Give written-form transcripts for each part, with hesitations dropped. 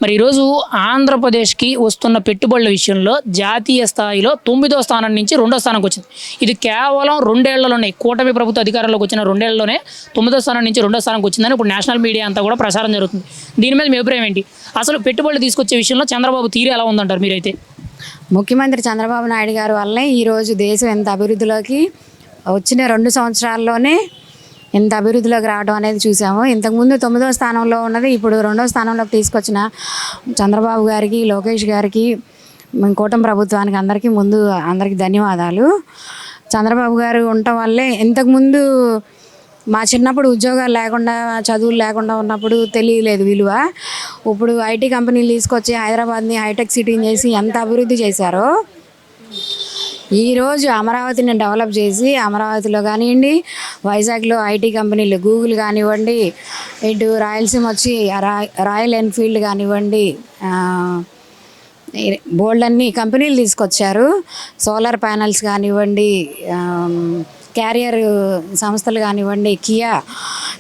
మరి ఈరోజు ఆంధ్రప్రదేశ్కి వస్తున్న పెట్టుబడుల విషయంలో జాతీయ స్థాయిలో 9వ స్థానం నుంచి 2వ స్థానంకి వచ్చింది. ఇది కేవలం 2 ఏళ్లలోనే, కూటమి ప్రభుత్వ అధికారంలోకి వచ్చిన 2 ఏళ్లలోనే 9వ స్థానం నుంచి 2వ స్థానంకి వచ్చిందని ఇప్పుడు నేషనల్ మీడియా అంతా కూడా ప్రచారం జరుగుతుంది. దీని మీద మీ అభిప్రాయం ఏంటి? అసలు పెట్టుబడులు తీసుకొచ్చే విషయంలో చంద్రబాబు తీరు ఎలా ఉందంటారు మీరైతే? ముఖ్యమంత్రి చంద్రబాబు నాయుడు గారి వల్లే ఈరోజు దేశం ఎంత అభివృద్ధిలోకి వచ్చిన 2 సంవత్సరాల్లోనే ఎంత అభివృద్ధిలోకి రావడం అనేది చూసాము. ఇంతకుముందు 9వ స్థానంలో ఉన్నది ఇప్పుడు 2వ స్థానంలోకి తీసుకొచ్చిన చంద్రబాబు గారికి, లోకేష్ గారికి, కూటమి ప్రభుత్వానికి అందరికీ ధన్యవాదాలు. చంద్రబాబు గారు ఉండటం వల్లే ఇంతకుముందు మా చిన్నప్పుడు ఉద్యోగాలు లేకుండా, చదువులు లేకుండా ఉన్నప్పుడు తెలియలేదు విలువ. ఇప్పుడు ఐటీ కంపెనీలు తీసుకొచ్చి హైదరాబాద్ని హైటెక్ సిటీని చేసి ఎంత అభివృద్ధి చేశారో, ఈరోజు అమరావతిని డెవలప్ చేసి అమరావతిలో కానివ్వండి, వైజాగ్లో ఐటీ కంపెనీలు గూగుల్ కానివ్వండి, ఇటు రాయలసీమ వచ్చి రాయల్ ఎన్ఫీల్డ్ కానివ్వండి, బోల్డ్ అన్ని కంపెనీలు తీసుకొచ్చారు. సోలార్ ప్యానల్స్ కానివ్వండి, క్యారియర్ సంస్థలు కానివ్వండి,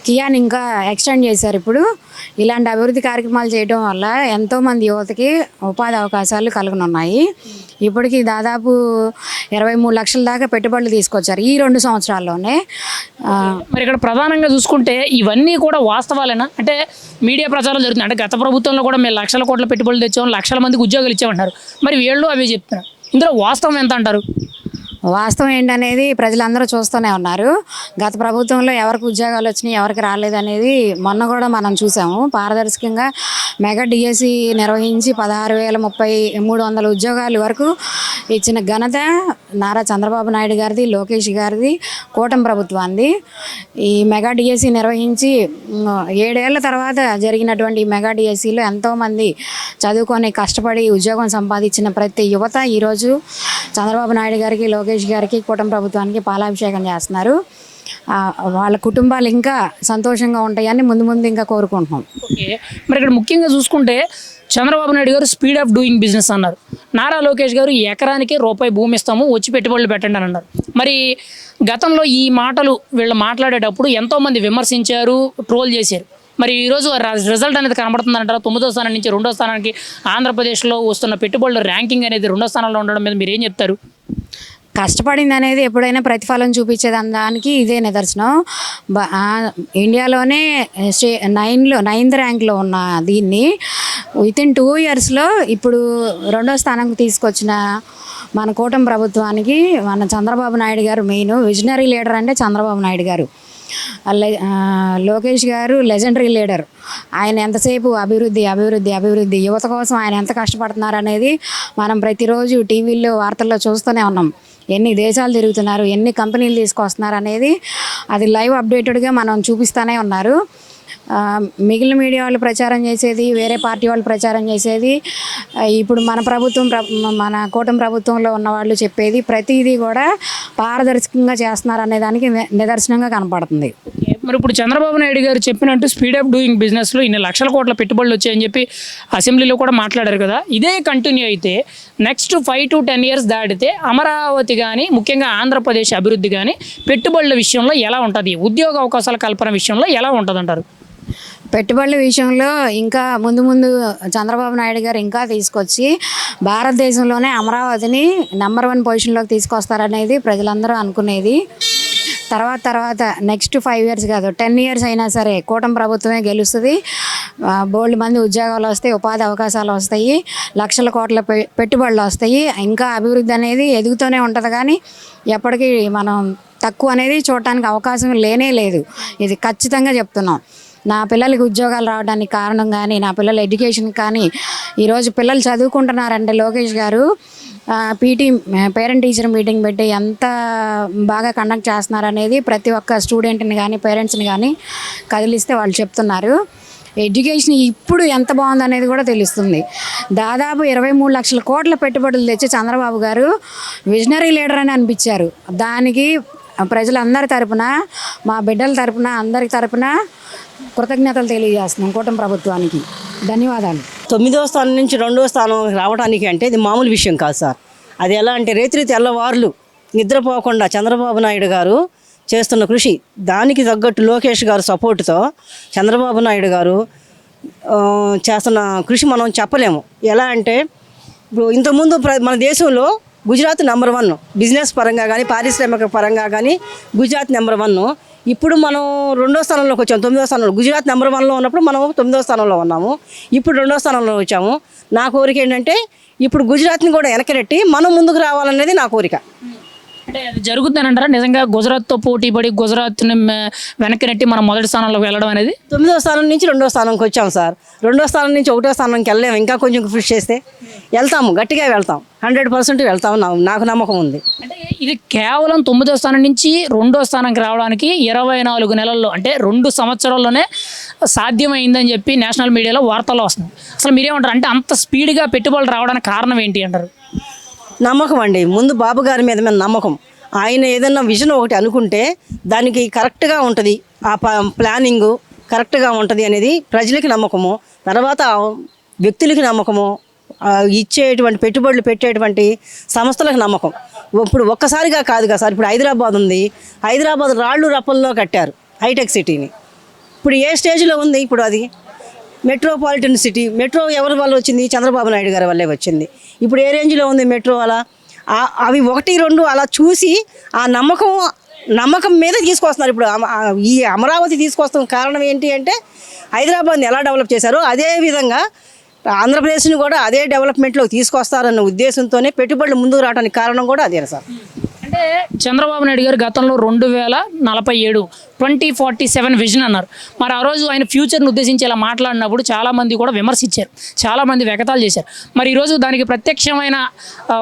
కియాని ఇంకా ఎక్స్టెండ్ చేశారు. ఇప్పుడు ఇలాంటి అభివృద్ధి కార్యక్రమాలు చేయడం వల్ల ఎంతోమంది యువతకి ఉపాధి అవకాశాలు కలుగునున్నాయి. ఇప్పటికి దాదాపు 23 లక్షల దాకా పెట్టుబడులు తీసుకొచ్చారు ఈ 2 సంవత్సరాల్లోనే. మరి ఇక్కడ ప్రధానంగా చూసుకుంటే ఇవన్నీ కూడా వాస్తవాలేనా? అంటే మీడియా ప్రచారం జరుగుతుంది. అంటే గత ప్రభుత్వంలో కూడా మేము లక్షల కోట్ల పెట్టుబడులు తెచ్చాము, లక్షల మందికి ఉద్యోగాలు ఇచ్చామంటారు. మరి వీళ్ళు అవే చెప్తున్నారు. ఇందులో వాస్తవం ఎంత అంటారు? వాస్తవం ఏంటనేది ప్రజలందరూ చూస్తూనే ఉన్నారు. గత ప్రభుత్వంలో ఎవరికి ఉద్యోగాలు వచ్చినాయి, ఎవరికి రాలేదనేది మొన్న కూడా మనం చూసాము. పారదర్శకంగా మెగా డిఎస్సి నిర్వహించి 16,300 ఉద్యోగాల వరకు ఇచ్చిన ఘనత నారా చంద్రబాబు నాయుడు గారిది, లోకేష్ గారిది, కూటమి ప్రభుత్వాన్ని. ఈ మెగా డిఎస్సి నిర్వహించి 7 ఏళ్ల తర్వాత జరిగినటువంటి ఈ మెగా డిఎస్సిలో ఎంతోమంది చదువుకొని కష్టపడి ఉద్యోగం సంపాదించిన ప్రతి యువత ఈరోజు చంద్రబాబు నాయుడు గారికి, లోకేష్ గారికి, కూటమి ప్రభుత్వానికి పాలాభిషేకం చేస్తున్నారు. వాళ్ళ కుటుంబాలు ఇంకా సంతోషంగా ఉంటాయని ముందు ఇంకా కోరుకుంటున్నాం. ఓకే, మరి ఇక్కడ ముఖ్యంగా చూసుకుంటే చంద్రబాబు నాయుడు గారు స్పీడ్ ఆఫ్ డూయింగ్ బిజినెస్ అన్నారు. నారా లోకేష్ గారు ఎకరానికి రూపాయి భూమి ఇస్తాము, వచ్చి పెట్టుబడులు పెట్టండి అని అన్నారు. మరి గతంలో ఈ మాటలు వీళ్ళు మాట్లాడేటప్పుడు ఎంతోమంది విమర్శించారు, ట్రోల్ చేశారు. మరి ఈరోజు రిజల్ట్ అనేది కనబడుతుంది అంటారా? 9వ స్థానం నుంచి 2వ స్థానానికి ఆంధ్రప్రదేశ్లో వస్తున్న పెట్టుబడుల ర్యాంకింగ్ అనేది 2వ స్థానంలో ఉండడం మీద మీరు ఏం చెప్తారు? కష్టపడింది అనేది ఎప్పుడైనా ప్రతిఫలం చూపించేది దానికి ఇదే నిదర్శనం. ఇండియాలోనే 9th ర్యాంక్లో ఉన్న దీన్ని వితిన్ 2 ఇయర్స్లో ఇప్పుడు 2వ స్థానంకి తీసుకొచ్చిన మన కూటమి ప్రభుత్వానికి మన చంద్రబాబు నాయుడు గారు మెయిన్ విజనరీ లీడర్. అంటే చంద్రబాబు నాయుడు గారు, లోకేష్ గారు లెజెండరీ లీడర్. ఆయన ఎంతసేపు అభివృద్ధి యువత కోసం ఆయన ఎంత కష్టపడుతున్నారు అనేది మనం ప్రతిరోజు టీవీల్లో, వార్తల్లో చూస్తూనే ఉన్నాం. ఎన్ని దేశాలు తిరుగుతున్నారు, ఎన్ని కంపెనీలు తీసుకొస్తున్నారు అనేది అది లైవ్ అప్డేటెడ్గా మనం చూపిస్తూనే ఉన్నారు. మిగిలిన మీడియా వాళ్ళు ప్రచారం చేసేది, వేరే పార్టీ వాళ్ళు ప్రచారం చేసేది, ఇప్పుడు మన కూటమి ప్రభుత్వంలో ఉన్న వాళ్ళు చెప్పేది ప్రతిదీ కూడా పారదర్శకంగా చేస్తున్నారు అనే దానికి నిదర్శనంగా కనపడుతుంది. మరి ఇప్పుడు చంద్రబాబు నాయుడు గారు చెప్పినట్టు స్పీడ్ ఆఫ్ డూయింగ్ బిజినెస్లో ఇన్ని లక్షల కోట్ల పెట్టుబడులు వచ్చాయని చెప్పి అసెంబ్లీలో కూడా మాట్లాడారు కదా. ఇదే కంటిన్యూ అయితే నెక్స్ట్ 5 to 10 years దాటితే అమరావతి కానీ, ముఖ్యంగా ఆంధ్రప్రదేశ్ అభివృద్ధి కానీ పెట్టుబడుల విషయంలో ఎలా ఉంటుంది? ఉద్యోగ అవకాశాల కల్పన విషయంలో ఎలా ఉంటుంది అంటారు? పెట్టుబడుల విషయంలో ఇంకా ముందు చంద్రబాబు నాయుడు గారు ఇంకా తీసుకొచ్చి భారతదేశంలోనే అమరావతిని నెంబర్ 1 పొజిషన్లోకి తీసుకొస్తారనేది ప్రజలందరూ అనుకునేది. తర్వాత నెక్స్ట్ 5 years కాదు, 10 years అయినా సరే కూటమి ప్రభుత్వమే గెలుస్తుంది. బోల్డ్ మంది ఉద్యోగాలు వస్తాయి, ఉపాధి అవకాశాలు వస్తాయి, లక్షల కోట్ల పెట్టుబడులు వస్తాయి. ఇంకా అభివృద్ధి అనేది ఎదుగుతూనే ఉంటుంది. కానీ ఎప్పటికీ మనం తక్కువ అనేది చూడటానికి అవకాశం లేనే లేదు. ఇది ఖచ్చితంగా చెప్తున్నాం. నా పిల్లలకి ఉద్యోగాలు రావడానికి కారణం కానీ, నా పిల్లల ఎడ్యుకేషన్ కానీ, ఈరోజు పిల్లలు చదువుకుంటున్నారంటే లోకేష్ గారు పేరెంట్ టీచర్ మీటింగ్ పెట్టి ఎంత బాగా కండక్ట్ చేస్తున్నారు అనేది ప్రతి ఒక్క స్టూడెంట్ని కానీ, పేరెంట్స్ని కానీ కదిలిస్తే వాళ్ళు చెప్తున్నారు. ఎడ్యుకేషన్ ఇప్పుడు ఎంత బాగుందనేది కూడా తెలుస్తుంది. దాదాపు 23 లక్షల కోట్ల పెట్టుబడులు తెచ్చి చంద్రబాబు గారు విజనరీ లీడర్ అని అనిపించారు. దానికి ప్రజలందరి తరపున, మా బిడ్డల తరపున, అందరి తరపున కృతజ్ఞతలు తెలియజేస్తున్నాం కూటమి ప్రభుత్వానికి. ధన్యవాదాలు. 9వ స్థానం నుంచి 2వ స్థానం రావడానికి అంటే ఇది మామూలు విషయం కాదు సార్. అది ఎలా అంటే రేత్రి తెల్లవారులు నిద్రపోకుండా చంద్రబాబు నాయుడు గారు చేస్తున్న కృషి, దానికి తగ్గట్టు లోకేష్ గారు సపోర్టుతో చంద్రబాబు నాయుడు గారు చేస్తున్న కృషి మనం చెప్పలేము. ఎలా అంటే ఇప్పుడు ఇంతకుముందు మన దేశంలో గుజరాత్ నెంబర్ 1 బిజినెస్ పరంగా కానీ పారిశ్రామిక పరంగా కానీ గుజరాత్ నెంబర్ 1. ఇప్పుడు మనం 2వ స్థానంలోకి వచ్చాము. 9వ స్థానంలో గుజరాత్ నెంబర్ 1లో ఉన్నప్పుడు మనం 9వ స్థానంలో ఉన్నాము. ఇప్పుడు 2వ స్థానంలో వచ్చాము. నా కోరిక ఏంటంటే ఇప్పుడు గుజరాత్ని కూడా వెనకరెట్టి మనం ముందుకు రావాలనేది నా కోరిక. అంటే అది జరుగుతుందని అంటారా నిజంగా? గుజరాత్తో పోటీ పడి గుజరాత్ని వెనక్కి నెట్టి మనం మొదటి స్థానంలోకి వెళ్ళడం అనేది 9వ స్థానం నుంచి 2వ స్థానంకి వచ్చాము సార్. 2వ స్థానం నుంచి 1వ స్థానంకి వెళ్ళలేము. ఇంకా కొంచెం కృషి చేస్తే వెళ్తాము, గట్టిగా వెళ్తాం, 100% వెళ్తాము. నాకు నమ్మకం ఉంది. అంటే ఇది కేవలం 9వ స్థానం నుంచి 2వ స్థానానికి రావడానికి 24 నెలల్లో అంటే 2 సంవత్సరాల్లోనే సాధ్యమైందని చెప్పి నేషనల్ మీడియాలో వార్తల్లో వస్తుంది. అసలు మీరేమంటారు? అంటే అంత స్పీడ్గా పెట్టుబడులు రావడానికి కారణం ఏంటి అంటారు? నమ్మకం అండి. ముందు బాబు గారి మీద నమ్మకం. ఆయన ఏదన్నా విజన్ ఒకటి అనుకుంటే దానికి కరెక్ట్గా ఉంటుంది, ఆ ప్లానింగు కరెక్ట్గా ఉంటుంది అనేది ప్రజలకి నమ్మకము. తర్వాత వ్యక్తులకి నమ్మకము, ఇచ్చేటువంటి పెట్టుబడులు పెట్టేటువంటి సంస్థలకు నమ్మకం. ఇప్పుడు ఒక్కసారిగా కాదు కదా సార్. ఇప్పుడు హైదరాబాద్ ఉంది. హైదరాబాద్ రాళ్ళు రప్పల్లో కట్టారు హైటెక్ సిటీని. ఇప్పుడు ఏ స్టేజ్లో ఉంది? ఇప్పుడు అది మెట్రోపాలిటన్ సిటీ. మెట్రో ఎవరి వల్ల వచ్చింది? చంద్రబాబు నాయుడు గారి వల్లే వచ్చింది. ఇప్పుడు ఏ రేంజ్లో ఉంది మెట్రో? అలా అవి 1, 2 అలా చూసి ఆ నమ్మకం మీద తీసుకొస్తున్నారు. ఇప్పుడు ఈ అమరావతి తీసుకొస్తున్న కారణం ఏంటి అంటే హైదరాబాద్ని ఎలా డెవలప్ చేశారో అదే విధంగా ఆంధ్రప్రదేశ్ని కూడా అదే డెవలప్మెంట్లోకి తీసుకొస్తారన్న ఉద్దేశంతోనే పెట్టుబడులు ముందుకు రావడానికి కారణం కూడా అదే సార్. అంటే చంద్రబాబు నాయుడు గారు గతంలో 2047 2047 విజన్ అన్నారు. మరి ఆ రోజు ఆయన ఫ్యూచర్ని ఉద్దేశించి ఇలా మాట్లాడినప్పుడు చాలామంది కూడా విమర్శించారు, చాలామంది వెగతాలు చేశారు. మరి ఈరోజు దానికి ప్రత్యక్షమైన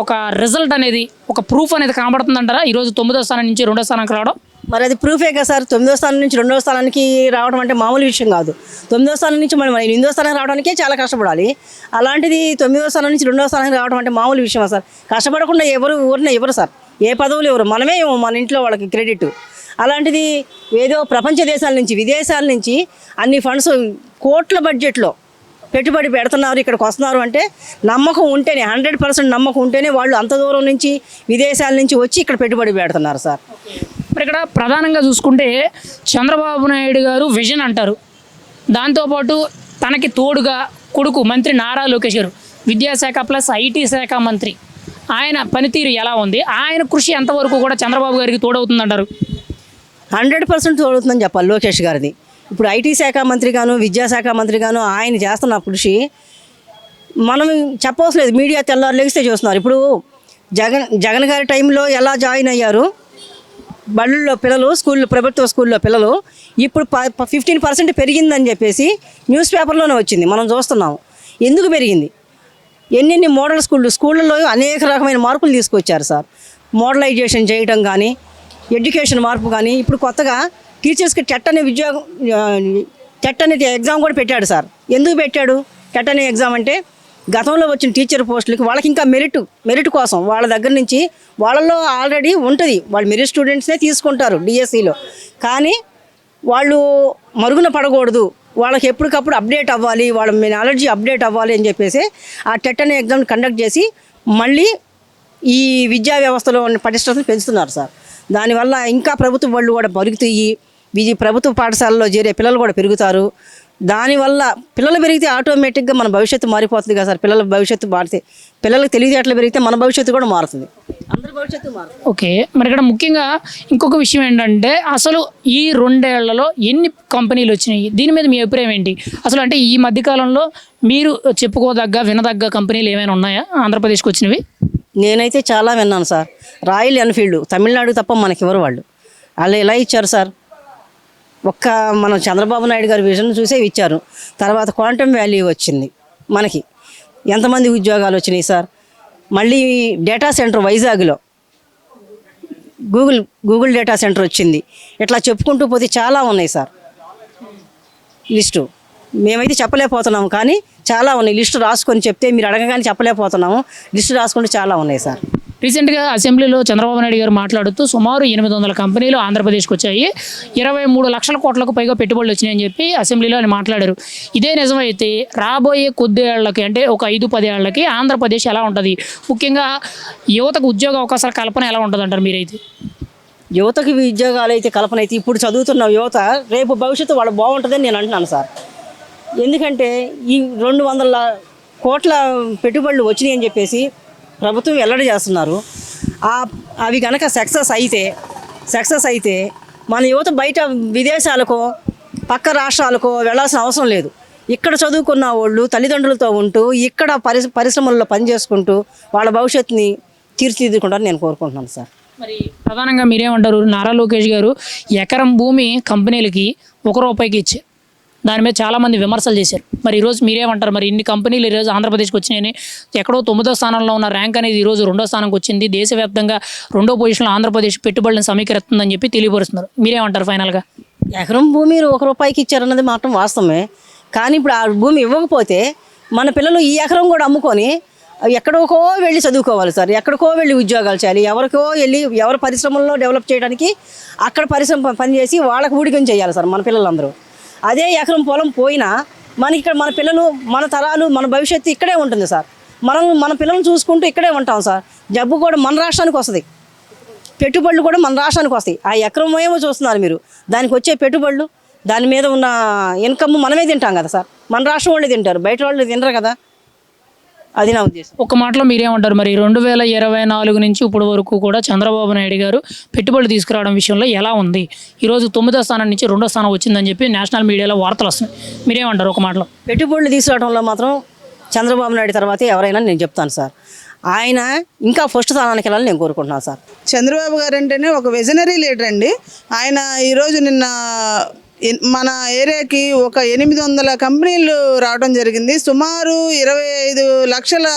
ఒక రిజల్ట్ అనేది, ఒక ప్రూఫ్ అనేది కనబడుతుందంటారా ఈరోజు 9వ స్థానం నుంచి 2వ స్థానానికి రావడం? మరి అది ప్రూఫే కదా సార్. 9వ స్థానం నుంచి 2వ స్థానానికి రావడం అంటే మామూలు విషయం కాదు. 9వ స్థానం నుంచి మనం 8వ స్థానానికి రావడానికే చాలా కష్టపడాలి. అలాంటిది 9వ స్థానం నుంచి 2వ స్థానానికి రావడం అంటే మామూలు విషయమా సార్? కష్టపడకుండా ఊరినే ఎవరు సార్, ఏ పదవులు ఎవరు, మనమే మన ఇంట్లో వాళ్ళకి క్రెడిట్. అలాంటిది ఏదో ప్రపంచ దేశాల నుంచి, విదేశాల నుంచి అన్ని ఫండ్స్ కోట్ల బడ్జెట్లో పెట్టుబడి పెడుతున్నారు, ఇక్కడికి వస్తున్నారు అంటే నమ్మకం ఉంటేనే, 100% నమ్మకం ఉంటేనే వాళ్ళు అంత దూరం నుంచి విదేశాల నుంచి వచ్చి ఇక్కడ పెట్టుబడి పెడుతున్నారు సార్. మరి ఇక్కడ ప్రధానంగా చూసుకుంటే చంద్రబాబు నాయుడు గారు విజన్ అంటారు, దాంతోపాటు తనకి తోడుగా కొడుకు మంత్రి నారా లోకేష్ గారు విద్యాశాఖ ప్లస్ ఐటీ శాఖ మంత్రి, ఆయన పనితీరు ఎలా ఉంది, ఆయన కృషి ఎంతవరకు కూడా చంద్రబాబు గారికి తోడవుతుందంటారు? 100% తోడవుతుందని చెప్పాలి లోకేష్ గారిది. ఇప్పుడు ఐటీ శాఖ మంత్రి గాను, విద్యాశాఖ మంత్రి గాను ఆయన చేస్తున్న కృషి మనం చెప్పవలసిన లేదు. మీడియా తెల్లారు లెగిస్తే చూస్తున్నారు. ఇప్పుడు జగన్ గారి టైంలో ఎలా జాయిన్ అయ్యారు బళ్ళల్లో పిల్లలు, ప్రభుత్వ స్కూల్లో పిల్లలు, ఇప్పుడు 15% పెరిగిందని చెప్పేసి న్యూస్ పేపర్లోనే వచ్చింది, మనం చూస్తున్నాము. ఎందుకు పెరిగింది? ఎన్నెన్ని మోడల్ స్కూళ్ళల్లో అనేక రకమైన మార్పులు తీసుకొచ్చారు సార్. మోడలైజేషన్ చేయడం కానీ, ఎడ్యుకేషన్ మార్పు కానీ, ఇప్పుడు కొత్తగా టీచర్స్కి టెట్ అనే ఎగ్జామ్ కూడా పెట్టాడు సార్. ఎందుకు పెట్టాడు టెట్ అనే ఎగ్జామ్ అంటే గతంలో వచ్చిన టీచర్ పోస్టులకి వాళ్ళకి ఇంకా మెరిట్ కోసం వాళ్ళ దగ్గర నుంచి వాళ్ళల్లో ఆల్రెడీ ఉంటుంది, వాళ్ళు మెరిట్ స్టూడెంట్స్నే తీసుకుంటారు డిఎస్సిలో. కానీ వాళ్ళు మరుగున పడకూడదు, వాళ్ళకి ఎప్పటికప్పుడు అప్డేట్ అవ్వాలి, వాళ్ళ నాలెడ్జీ అప్డేట్ అవ్వాలి అని చెప్పేసి ఆ టెట్ అనే ఎగ్జామ్ కండక్ట్ చేసి మళ్ళీ ఈ విద్యా వ్యవస్థలో పటిష్టతను పెంచుతున్నారు సార్. దానివల్ల ఇంకా ప్రభుత్వ బళ్ళు కూడా పెరుగుతాయి, ప్రభుత్వ పాఠశాలలో చేరే పిల్లలు కూడా పెరుగుతారు. దానివల్ల పిల్లలు పెరిగితే ఆటోమేటిక్గా మన భవిష్యత్తు మారిపోతుంది కదా సార్. పిల్లల భవిష్యత్తు మారితే, పిల్లలకు తెలివితేటలు పెరిగితే మన భవిష్యత్తు కూడా మారుతుంది, అందరి భవిష్యత్తు మారుతుంది. ఓకే, మరి ఇక్కడ ముఖ్యంగా ఇంకొక విషయం ఏంటంటే అసలు ఈ 2 ఏళ్లలో ఎన్ని కంపెనీలు వచ్చినాయి, దీని మీద మీ అభిప్రాయం ఏంటి? అసలు అంటే ఈ మధ్యకాలంలో మీరు చెప్పుకోదగ్గ వినదగ్గ కంపెనీలు ఏమైనా ఉన్నాయా ఆంధ్రప్రదేశ్కి వచ్చినవి? నేనైతే చాలా విన్నాను సార్. రాయల్ ఎన్ఫీల్డ్ తమిళనాడు తప్ప మనకి ఎవరు వాళ్ళు ఎలా ఇచ్చారు సార్? మనం చంద్రబాబు నాయుడు గారి విజన్ చూసే ఇచ్చారు. తర్వాత క్వాంటమ్ వాల్యూ వచ్చింది, మనకి ఎంతమంది ఉద్యోగాలు వచ్చినాయి సార్. మళ్ళీ డేటా సెంటర్ వైజాగ్లో గూగుల్ డేటా సెంటర్ వచ్చింది. ఇట్లా చెప్పుకుంటూ పోతే చాలా ఉన్నాయి సార్ లిస్టు. మేమైతే చెప్పలేకపోతున్నాము, కానీ చాలా ఉన్నాయి. లిస్టు రాసుకొని చెప్తే మీరు అడగగానే చెప్పలేకపోతున్నాము. లిస్టు రాసుకుంటే చాలా ఉన్నాయి సార్. రీసెంట్గా అసెంబ్లీలో చంద్రబాబు నాయుడు గారు మాట్లాడుతూ సుమారు 800 కంపెనీలు ఆంధ్రప్రదేశ్కి వచ్చాయి, 23 లక్షల కోట్లకు పైగా పెట్టుబడులు వచ్చినాయని చెప్పి అసెంబ్లీలో ఆయన మాట్లాడారు. ఇదే నిజమైతే రాబోయే కొద్ది ఏళ్లకి, అంటే ఒక 5-10 ఏళ్లకి ఆంధ్రప్రదేశ్ ఎలా ఉంటుంది? ముఖ్యంగా యువతకు ఉద్యోగ అవకాశాల కల్పన ఎలా ఉంటుంది అంటారు మీరైతే? యువతకి ఉద్యోగాలు అయితే కల్పన అయితే ఇప్పుడు చదువుతున్న యువత రేపు భవిష్యత్తు వాళ్ళు బాగుంటుందని నేను అంటున్నాను సార్. ఎందుకంటే ఈ 200 కోట్ల పెట్టుబడులు వచ్చినాయి అని చెప్పేసి ప్రభుత్వం వెల్లడి చేస్తున్నారు. అవి కనుక సక్సెస్ అయితే మన యువత బయట విదేశాలకో పక్క రాష్ట్రాలకో వెళ్ళాల్సిన అవసరం లేదు. ఇక్కడ చదువుకున్న వాళ్ళు తల్లిదండ్రులతో ఉంటూ ఇక్కడ పరిశ్రమల్లో పనిచేసుకుంటూ వాళ్ళ భవిష్యత్తుని తీర్చిదిద్దుకుంటారని నేను కోరుకుంటున్నాను సార్. మరి ప్రధానంగా మీరేమంటారు? నారా లోకేష్ గారు ఎకరం భూమి కంపెనీలకి ₹1 ఇచ్చారు. దాని మీద చాలామంది విమర్శలు చేశారు. మరి ఈరోజు మీరేమంటారు? మరి ఇన్ని కంపెనీలు ఈరోజు ఆంధ్రప్రదేశ్కి వచ్చినాయని, ఎక్కడో 9వ స్థానంలో ఉన్న ర్యాంక్ అనేది ఈరోజు 2వ స్థానంకి వచ్చింది. దేశవ్యాప్తంగా 2వ పొజిషన్లో ఆంధ్రప్రదేశ్ పెట్టుబడులను సమీకరిస్తుందని చెప్పి తెలియపరుస్తున్నారు. మీరేమంటారు ఫైనల్గా? ఎకరం భూమి ₹1 ఇచ్చారన్నది మాత్రం వాస్తవమే. కానీ ఇప్పుడు ఆ భూమి ఇవ్వకపోతే మన పిల్లలు ఈ ఎకరం కూడా అమ్ముకొని ఎక్కడికో వెళ్ళి చదువుకోవాలి సార్. ఎక్కడికో వెళ్ళి ఉద్యోగాలు చేయాలి. ఎవరికో వెళ్ళి ఎవరి పరిశ్రమల్లో డెవలప్ చేయడానికి అక్కడ పరిశ్రమ పనిచేసి వాళ్ళకి ఊడికం చేయాలి సార్ మన పిల్లలందరూ. అదే ఎకరం పొలం పోయినా మనకి ఇక్కడ మన పిల్లలు, మన తరాలు, మన భవిష్యత్తు ఇక్కడే ఉంటుంది సార్. మన పిల్లల్ని చూసుకుంటూ ఇక్కడే ఉంటాం సార్. జబ్బు కూడా మన రాష్ట్రానికి వస్తుంది, పెట్టుబడులు కూడా మన రాష్ట్రానికి వస్తాయి. ఆ ఎకరం ఏమో చూస్తున్నారు మీరు, దానికి వచ్చే పెట్టుబడులు, దాని మీద ఉన్న ఇన్కమ్ మనమే తింటాం కదా సార్. మన రాష్ట్రం వాళ్ళే తింటారు, బయట వాళ్ళు తినరు కదా. అది నా ఉద్దేశం. ఒక మాటలో మీరేమంటారు? మరి 2024 నుంచి ఇప్పటి వరకు కూడా చంద్రబాబు నాయుడు గారు పెట్టుబడులు తీసుకురావడం విషయంలో ఎలా ఉంది? ఈరోజు 9వ స్థానం నుంచి 2వ స్థానం వచ్చిందని చెప్పి నేషనల్ మీడియాలో వార్తలు వస్తున్నాయి. మీరేమంటారు ఒక మాటలో? పెట్టుబడులు తీసుకురావడంలో మాత్రం చంద్రబాబు నాయుడు తర్వాతే ఎవరైనా నేను చెప్తాను సార్. ఆయన ఇంకా ఫస్ట్ స్థానానికి వెళ్ళాలని నేను కోరుకుంటున్నాను సార్. చంద్రబాబు గారు అంటేనే ఒక విజనరీ లీడర్ అండి. ఆయన ఈరోజు నిన్న మన ఏరియాకి ఒక 800 కంపెనీలు రావడం జరిగింది. సుమారు 25 లక్షల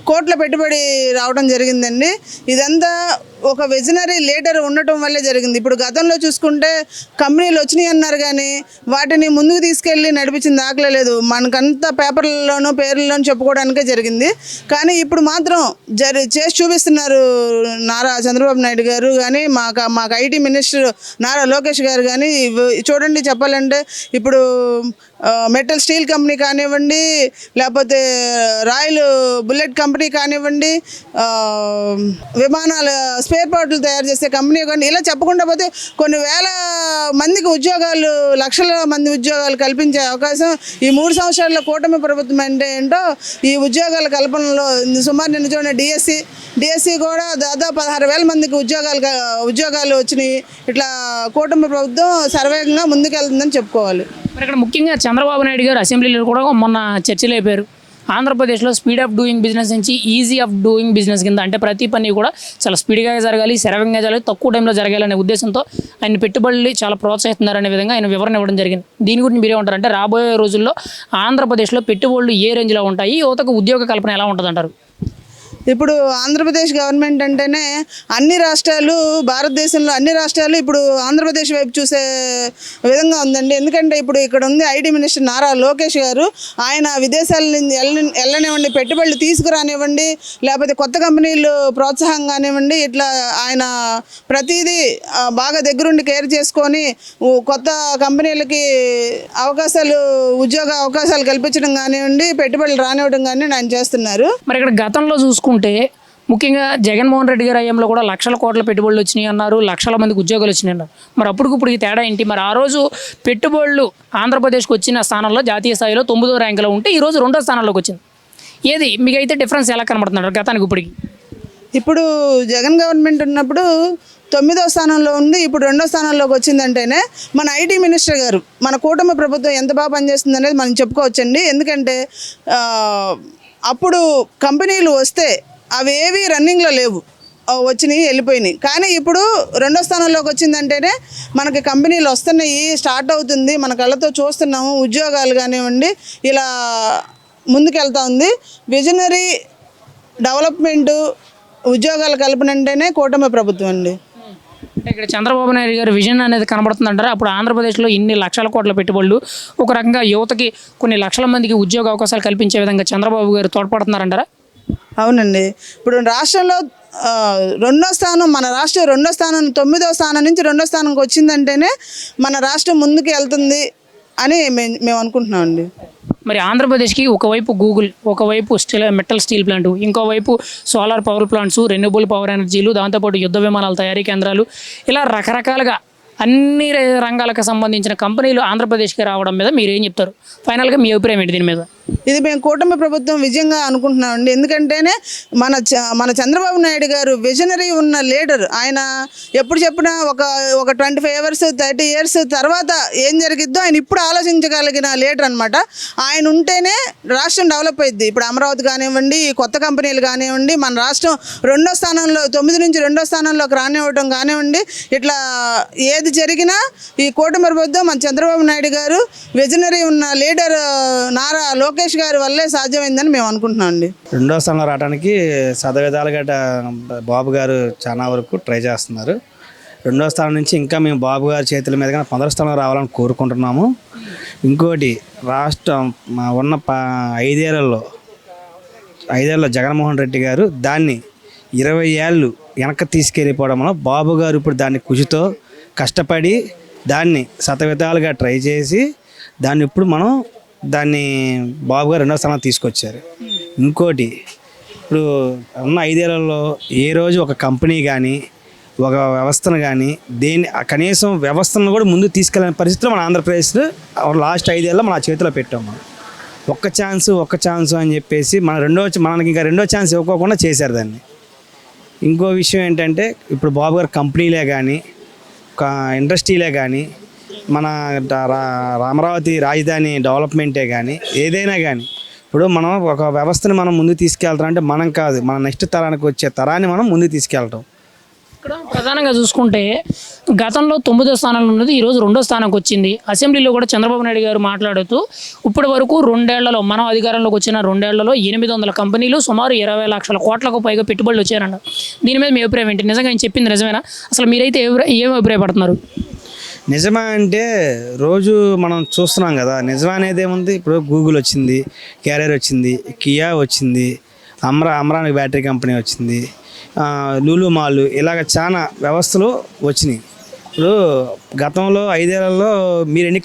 కోట్ల పెట్టుబడి రావడం జరిగిందండి. ఇదంతా ఒక విజనరీ లీడర్ ఉండటం వల్లే జరిగింది. ఇప్పుడు గతంలో చూసుకుంటే కంపెనీలు వచ్చినాయి అన్నారు కానీ వాటిని ముందుకు తీసుకెళ్ళి నడిపించిన దాఖలే లేదు. మనకంతా పేపర్లలోనూ పేర్లలోనూ చెప్పుకోవడానికే జరిగింది. కానీ ఇప్పుడు మాత్రం చేసి చూపిస్తున్నారు నారా చంద్రబాబు నాయుడు గారు కానీ, మాకు ఐటీ మినిస్టర్ నారా లోకేష్ గారు కానీ. చూడండి, చెప్పాలంటే ఇప్పుడు మెటల్ స్టీల్ కంపెనీ కానివ్వండి, లేకపోతే రాయల్ బుల్లెట్ కంపెనీ కానివ్వండి, విమానాల స్పేర్ పార్ట్లు తయారు చేసే కంపెనీ కానీ, ఇలా చెప్పకుండా పోతే కొన్ని వేల మందికి ఉద్యోగాలు, లక్షల మంది ఉద్యోగాలు కల్పించే అవకాశం ఈ 3 సంవత్సరాల కూటమి ప్రభుత్వం అంటే ఏంటో ఈ ఉద్యోగాల కల్పనలో సుమారు నిన్న చూడండి డిఎస్సి కూడా దాదాపు 16,000 మందికి ఉద్యోగాలు వచ్చినాయి. ఇట్లా కూటమి ప్రభుత్వం సర్వేగంగా ముందుకెళ్తుందని చెప్పుకోవాలి. మరి ఇక్కడ ముఖ్యంగా చంద్రబాబు నాయుడు గారు అసెంబ్లీలో కూడా మొన్న చర్చలు అయిపోయారు. ఆంధ్రప్రదేశ్లో స్పీడ్ ఆఫ్ డూయింగ్ బిజినెస్ నుంచి ఈజీ ఆఫ్ డూయింగ్ బిజినెస్ కింద, అంటే ప్రతి పని కూడా చాలా స్పీడ్గా జరగాలి, శరవేగంగా జరగాలి, తక్కువ టైంలో జరగాలనే ఉద్దేశంతో ఆయన పెట్టుబడులు చాలా ప్రోత్సహిస్తున్నారనే విధంగా ఆయన వివరణ ఇవ్వడం జరిగింది. దీని గురించి మీరే ఉంటారు? అంటే రాబోయే రోజుల్లో ఆంధ్రప్రదేశ్లో పెట్టుబడులు ఏ రేంజ్లో ఉంటాయి, యువతకు ఉద్యోగ కల్పన ఎలా ఉంటుంది అంటారు? ఇప్పుడు ఆంధ్రప్రదేశ్ గవర్నమెంట్ అంటేనే అన్ని రాష్ట్రాలు, భారతదేశంలో అన్ని రాష్ట్రాలు ఇప్పుడు ఆంధ్రప్రదేశ్ వైపు చూసే విధంగా ఉందండి. ఎందుకంటే ఇప్పుడు ఇక్కడ ఉంది ఐటీ మినిస్టర్ నారా లోకేష్ గారు. ఆయన విదేశాల నుంచి వెళ్ళనివ్వండి, పెట్టుబడులు తీసుకురానివ్వండి, లేకపోతే కొత్త కంపెనీలు ప్రోత్సాహం కానివ్వండి, ఇట్లా ఆయన ప్రతిదీ బాగా దగ్గరుండి కేర్ చేసుకొని కొత్త కంపెనీలకి ఉద్యోగ అవకాశాలు కల్పించడం కానివ్వండి, పెట్టుబడులు రానివ్వడం కానీ ఆయన చేస్తున్నారు. మరి ఇక్కడ గతంలో చూసుకుంటే ముఖ్యంగా జగన్మోహన్ రెడ్డి గారి హయాంలో కూడా లక్షల కోట్ల పెట్టుబడులు వచ్చినాయి అన్నారు, లక్షల మందికి ఉద్యోగాలు వచ్చినాయి అన్నారు. మరి అప్పటికిప్పుడు ఈ తేడా ఏంటి? మరి ఆ రోజు పెట్టుబడులు ఆంధ్రప్రదేశ్కి వచ్చిన స్థానంలో జాతీయ స్థాయిలో 9వ ర్యాంకులో ఉంటే ఈరోజు 2వ స్థానంలోకి వచ్చింది. ఏది మీకైతే డిఫరెన్స్ ఎలా కనబడుతున్నారు గతానికి ఇప్పటికి? ఇప్పుడు జగన్ గవర్నమెంట్ ఉన్నప్పుడు 9వ స్థానంలో ఉంది, ఇప్పుడు 2వ స్థానంలోకి వచ్చిందంటేనే మన ఐటీ మినిస్టర్ గారు, మన కూటమి ప్రభుత్వం ఎంత బాగా పనిచేస్తుంది అనేది మనం చెప్పుకోవచ్చండి. ఎందుకంటే అప్పుడు కంపెనీలు వస్తే అవి ఏవి రన్నింగ్లో లేవు, వచ్చినాయి వెళ్ళిపోయినాయి. కానీ ఇప్పుడు 2వ స్థానంలోకి వచ్చిందంటేనే మనకి కంపెనీలు వస్తున్నాయి, స్టార్ట్ అవుతుంది, మన కళ్ళతో చూస్తున్నాము, ఉద్యోగాలు కానివ్వండి ఇలా ముందుకెళ్తా ఉంది. విజనరీ డెవలప్మెంటు, ఉద్యోగాల కల్పన అంటేనే కూటమి ప్రభుత్వం అండి. అంటే ఇక్కడ చంద్రబాబు నాయుడు గారి విజన్ అనేది కనబడుతుందంటారా? అప్పుడు ఆంధ్రప్రదేశ్లో ఇన్ని లక్షల కోట్ల పెట్టుబడులు, ఒక రకంగా యువతకి కొన్ని లక్షల మందికి ఉద్యోగ అవకాశాలు కల్పించే విధంగా చంద్రబాబు గారు తోడ్పడుతున్నారంటారా? అవునండి. ఇప్పుడు రాష్ట్రంలో 2వ స్థానం, మన రాష్ట్రం 2వ స్థానం, 9వ స్థానం నుంచి 2వ స్థానంకి వచ్చిందంటేనే మన రాష్ట్రం ముందుకు వెళ్తుంది అని మేము అనుకుంటున్నామండి. మరి ఆంధ్రప్రదేశ్కి ఒకవైపు గూగుల్, ఒకవైపు మెటల్ స్టీల్ ప్లాంట్, ఇంకోవైపు solar power plants, renewable power ఎనర్జీలు, దాంతోపాటు యుద్ధ విమానాల తయారీ కేంద్రాలు, ఇలా రకరకాలుగా అన్ని రంగాలకు సంబంధించిన కంపెనీలు ఆంధ్రప్రదేశ్కి రావడం మీద మీరు ఏం చెప్తారు? ఫైనల్గా మీ అభిప్రాయం ఏంటి దీని మీద? ఇది మేము కూటమి ప్రభుత్వం విజయంగా అనుకుంటున్నామండి. ఎందుకంటేనే మన చంద్రబాబు నాయుడు గారు విజనరీ ఉన్న లీడర్. ఆయన ఎప్పుడు చెప్పినా ఒక 25 years 30 years తర్వాత ఏం జరిగిద్దో ఆయన ఇప్పుడు ఆలోచించగలిగిన లీడర్ అనమాట. ఆయన ఉంటేనే రాష్ట్రం డెవలప్ అయింది. ఇప్పుడు అమరావతి కానివ్వండి, కొత్త కంపెనీలు కానివ్వండి, మన రాష్ట్రం 2వ స్థానంలో 9 నుంచి 2వ స్థానంలోకి రానివ్వడం కానివ్వండి, ఇట్లా ఏది జరిగినా ఈ కూటమి ప్రభుత్వం మన చంద్రబాబు నాయుడు గారు విజనరీ ఉన్న లీడర్ నారా లోకేష్ గారి వల్లే సాధ్యమైందని మేము అనుకుంటున్నాం అండి. 2వ స్థానంలో రావడానికి సదవిధాలుగా బాబు గారు చాలా వరకు ట్రై చేస్తున్నారు. 2వ స్థానం నుంచి ఇంకా మేము బాబు గారి చేతుల మీదుగా 10వ స్థానంలో రావాలని కోరుకుంటున్నాము. ఇంకోటి రాష్ట్రం ఉన్న 5 ఏళ్లలో జగన్మోహన్ రెడ్డి గారు దాన్ని 20 ఏళ్ళు వెనక్కి తీసుకెళ్ళిపోవడం వల్ల బాబు గారు ఇప్పుడు దాన్ని కృషితో కష్టపడి దాన్ని శతవిధాలుగా ట్రై చేసి దాన్ని ఇప్పుడు మనం బాబు గారు 2వ స్థానం తీసుకొచ్చారు. ఇంకోటి ఇప్పుడు ఉన్న 5 ఏళ్లలో ఏ రోజు ఒక కంపెనీ కానీ ఒక వ్యవస్థను కానీ కనీసం వ్యవస్థను కూడా ముందు తీసుకెళ్ళిన పరిస్థితిలో మన ఆంధ్రప్రదేశ్లో లాస్ట్ 5 ఏళ్ళలో మన చేతిలో పెట్టాము. ఒక్క ఛాన్స్ అని చెప్పేసి మనకి ఇంకా 2వ ఛాన్స్ ఇవ్వకోకుండా చేశారు దాన్ని. ఇంకో విషయం ఏంటంటే ఇప్పుడు బాబు గారు కంపెనీలే కానీ ఇండస్ట్రీలే కానీ మన అమరావతి రాజధాని డెవలప్మెంటే కానీ ఏదైనా కానీ ఇప్పుడు మనం ఒక వ్యవస్థని మనం ముందు తీసుకెళ్తాం అంటే మనం కాదు, మన నెక్స్ట్ తరానికి వచ్చే తరాన్ని మనం ముందు తీసుకెళ్తాం. ఇక్కడ ప్రధానంగా చూసుకుంటే గతంలో 9వ స్థానంలో ఉన్నది ఈరోజు 2వ స్థానానికి వచ్చింది. అసెంబ్లీలో కూడా చంద్రబాబు నాయుడు గారు మాట్లాడుతూ ఇప్పటి వరకు 2 ఏళ్లలో మనం అధికారంలోకి వచ్చిన 2 ఏళ్లలో 800 కంపెనీలు సుమారు 20 లక్షల కోట్లకు పైగా పెట్టుబడులు వచ్చారన్నారు. దీని మీద మీ అభిప్రాయం ఏంటి? నిజంగా ఆయన చెప్పింది నిజమేనా? అసలు మీరైతే ఏం అభిప్రాయపడుతున్నారు? నిజమా అంటే రోజు మనం చూస్తున్నాం కదా, నిజమా అనేది ఏముంది. ఇప్పుడు గూగుల్ వచ్చింది, క్యారియర్ వచ్చింది, కియా వచ్చింది, అమ్రానికి బ్యాటరీ కంపెనీ వచ్చింది, లూలు మాల్, ఇలాగ చాలా వ్యవస్థలు వచ్చినాయి. ఇప్పుడు గతంలో 5 ఏళ్లలో మీరు ఎన్ని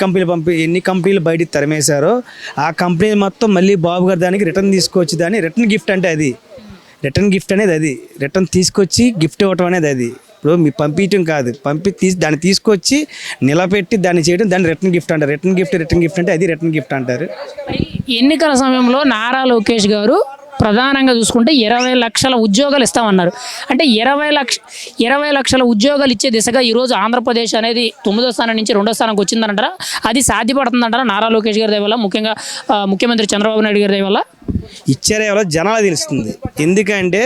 కంపెనీలు బయటికి తరిమేశారో ఆ కంపెనీలు మొత్తం మళ్ళీ బాబు గారు దానికి రిటర్న్ తీసుకొచ్చి దాన్ని రిటర్న్ గిఫ్ట్ అంటే అది రిటర్న్ తీసుకొచ్చి గిఫ్ట్ ఇవ్వటం అనేది అది. ఇప్పుడు మీ పంపించడం కాదు, దాన్ని తీసుకొచ్చి నిలబెట్టి దాన్ని చేయడం, దాన్ని రిటర్న్ గిఫ్ట్ అంటారు. రిటర్న్ గిఫ్ట్ అంటే అది రిటర్న్ గిఫ్ట్ అంటారు. ఎన్నికల సమయంలో నారా లోకేష్ గారు ప్రధానంగా చూసుకుంటే 20 లక్షల ఉద్యోగాలు ఇస్తామన్నారు. అంటే 20 లక్షల ఉద్యోగాలు ఇచ్చే దిశగా ఈరోజు ఆంధ్రప్రదేశ్ అనేది 9వ స్థానం నుంచి 2వ స్థానానికి వచ్చిందంటారా? అది సాధ్యపడుతుందంటారా నారా లోకేష్ గారి దయ వల్ల, ముఖ్యంగా ముఖ్యమంత్రి చంద్రబాబు నాయుడు గారి దయ వల్ల? ఇచ్చారే వల్ల జనాలు తెలుస్తుంది. ఎందుకంటే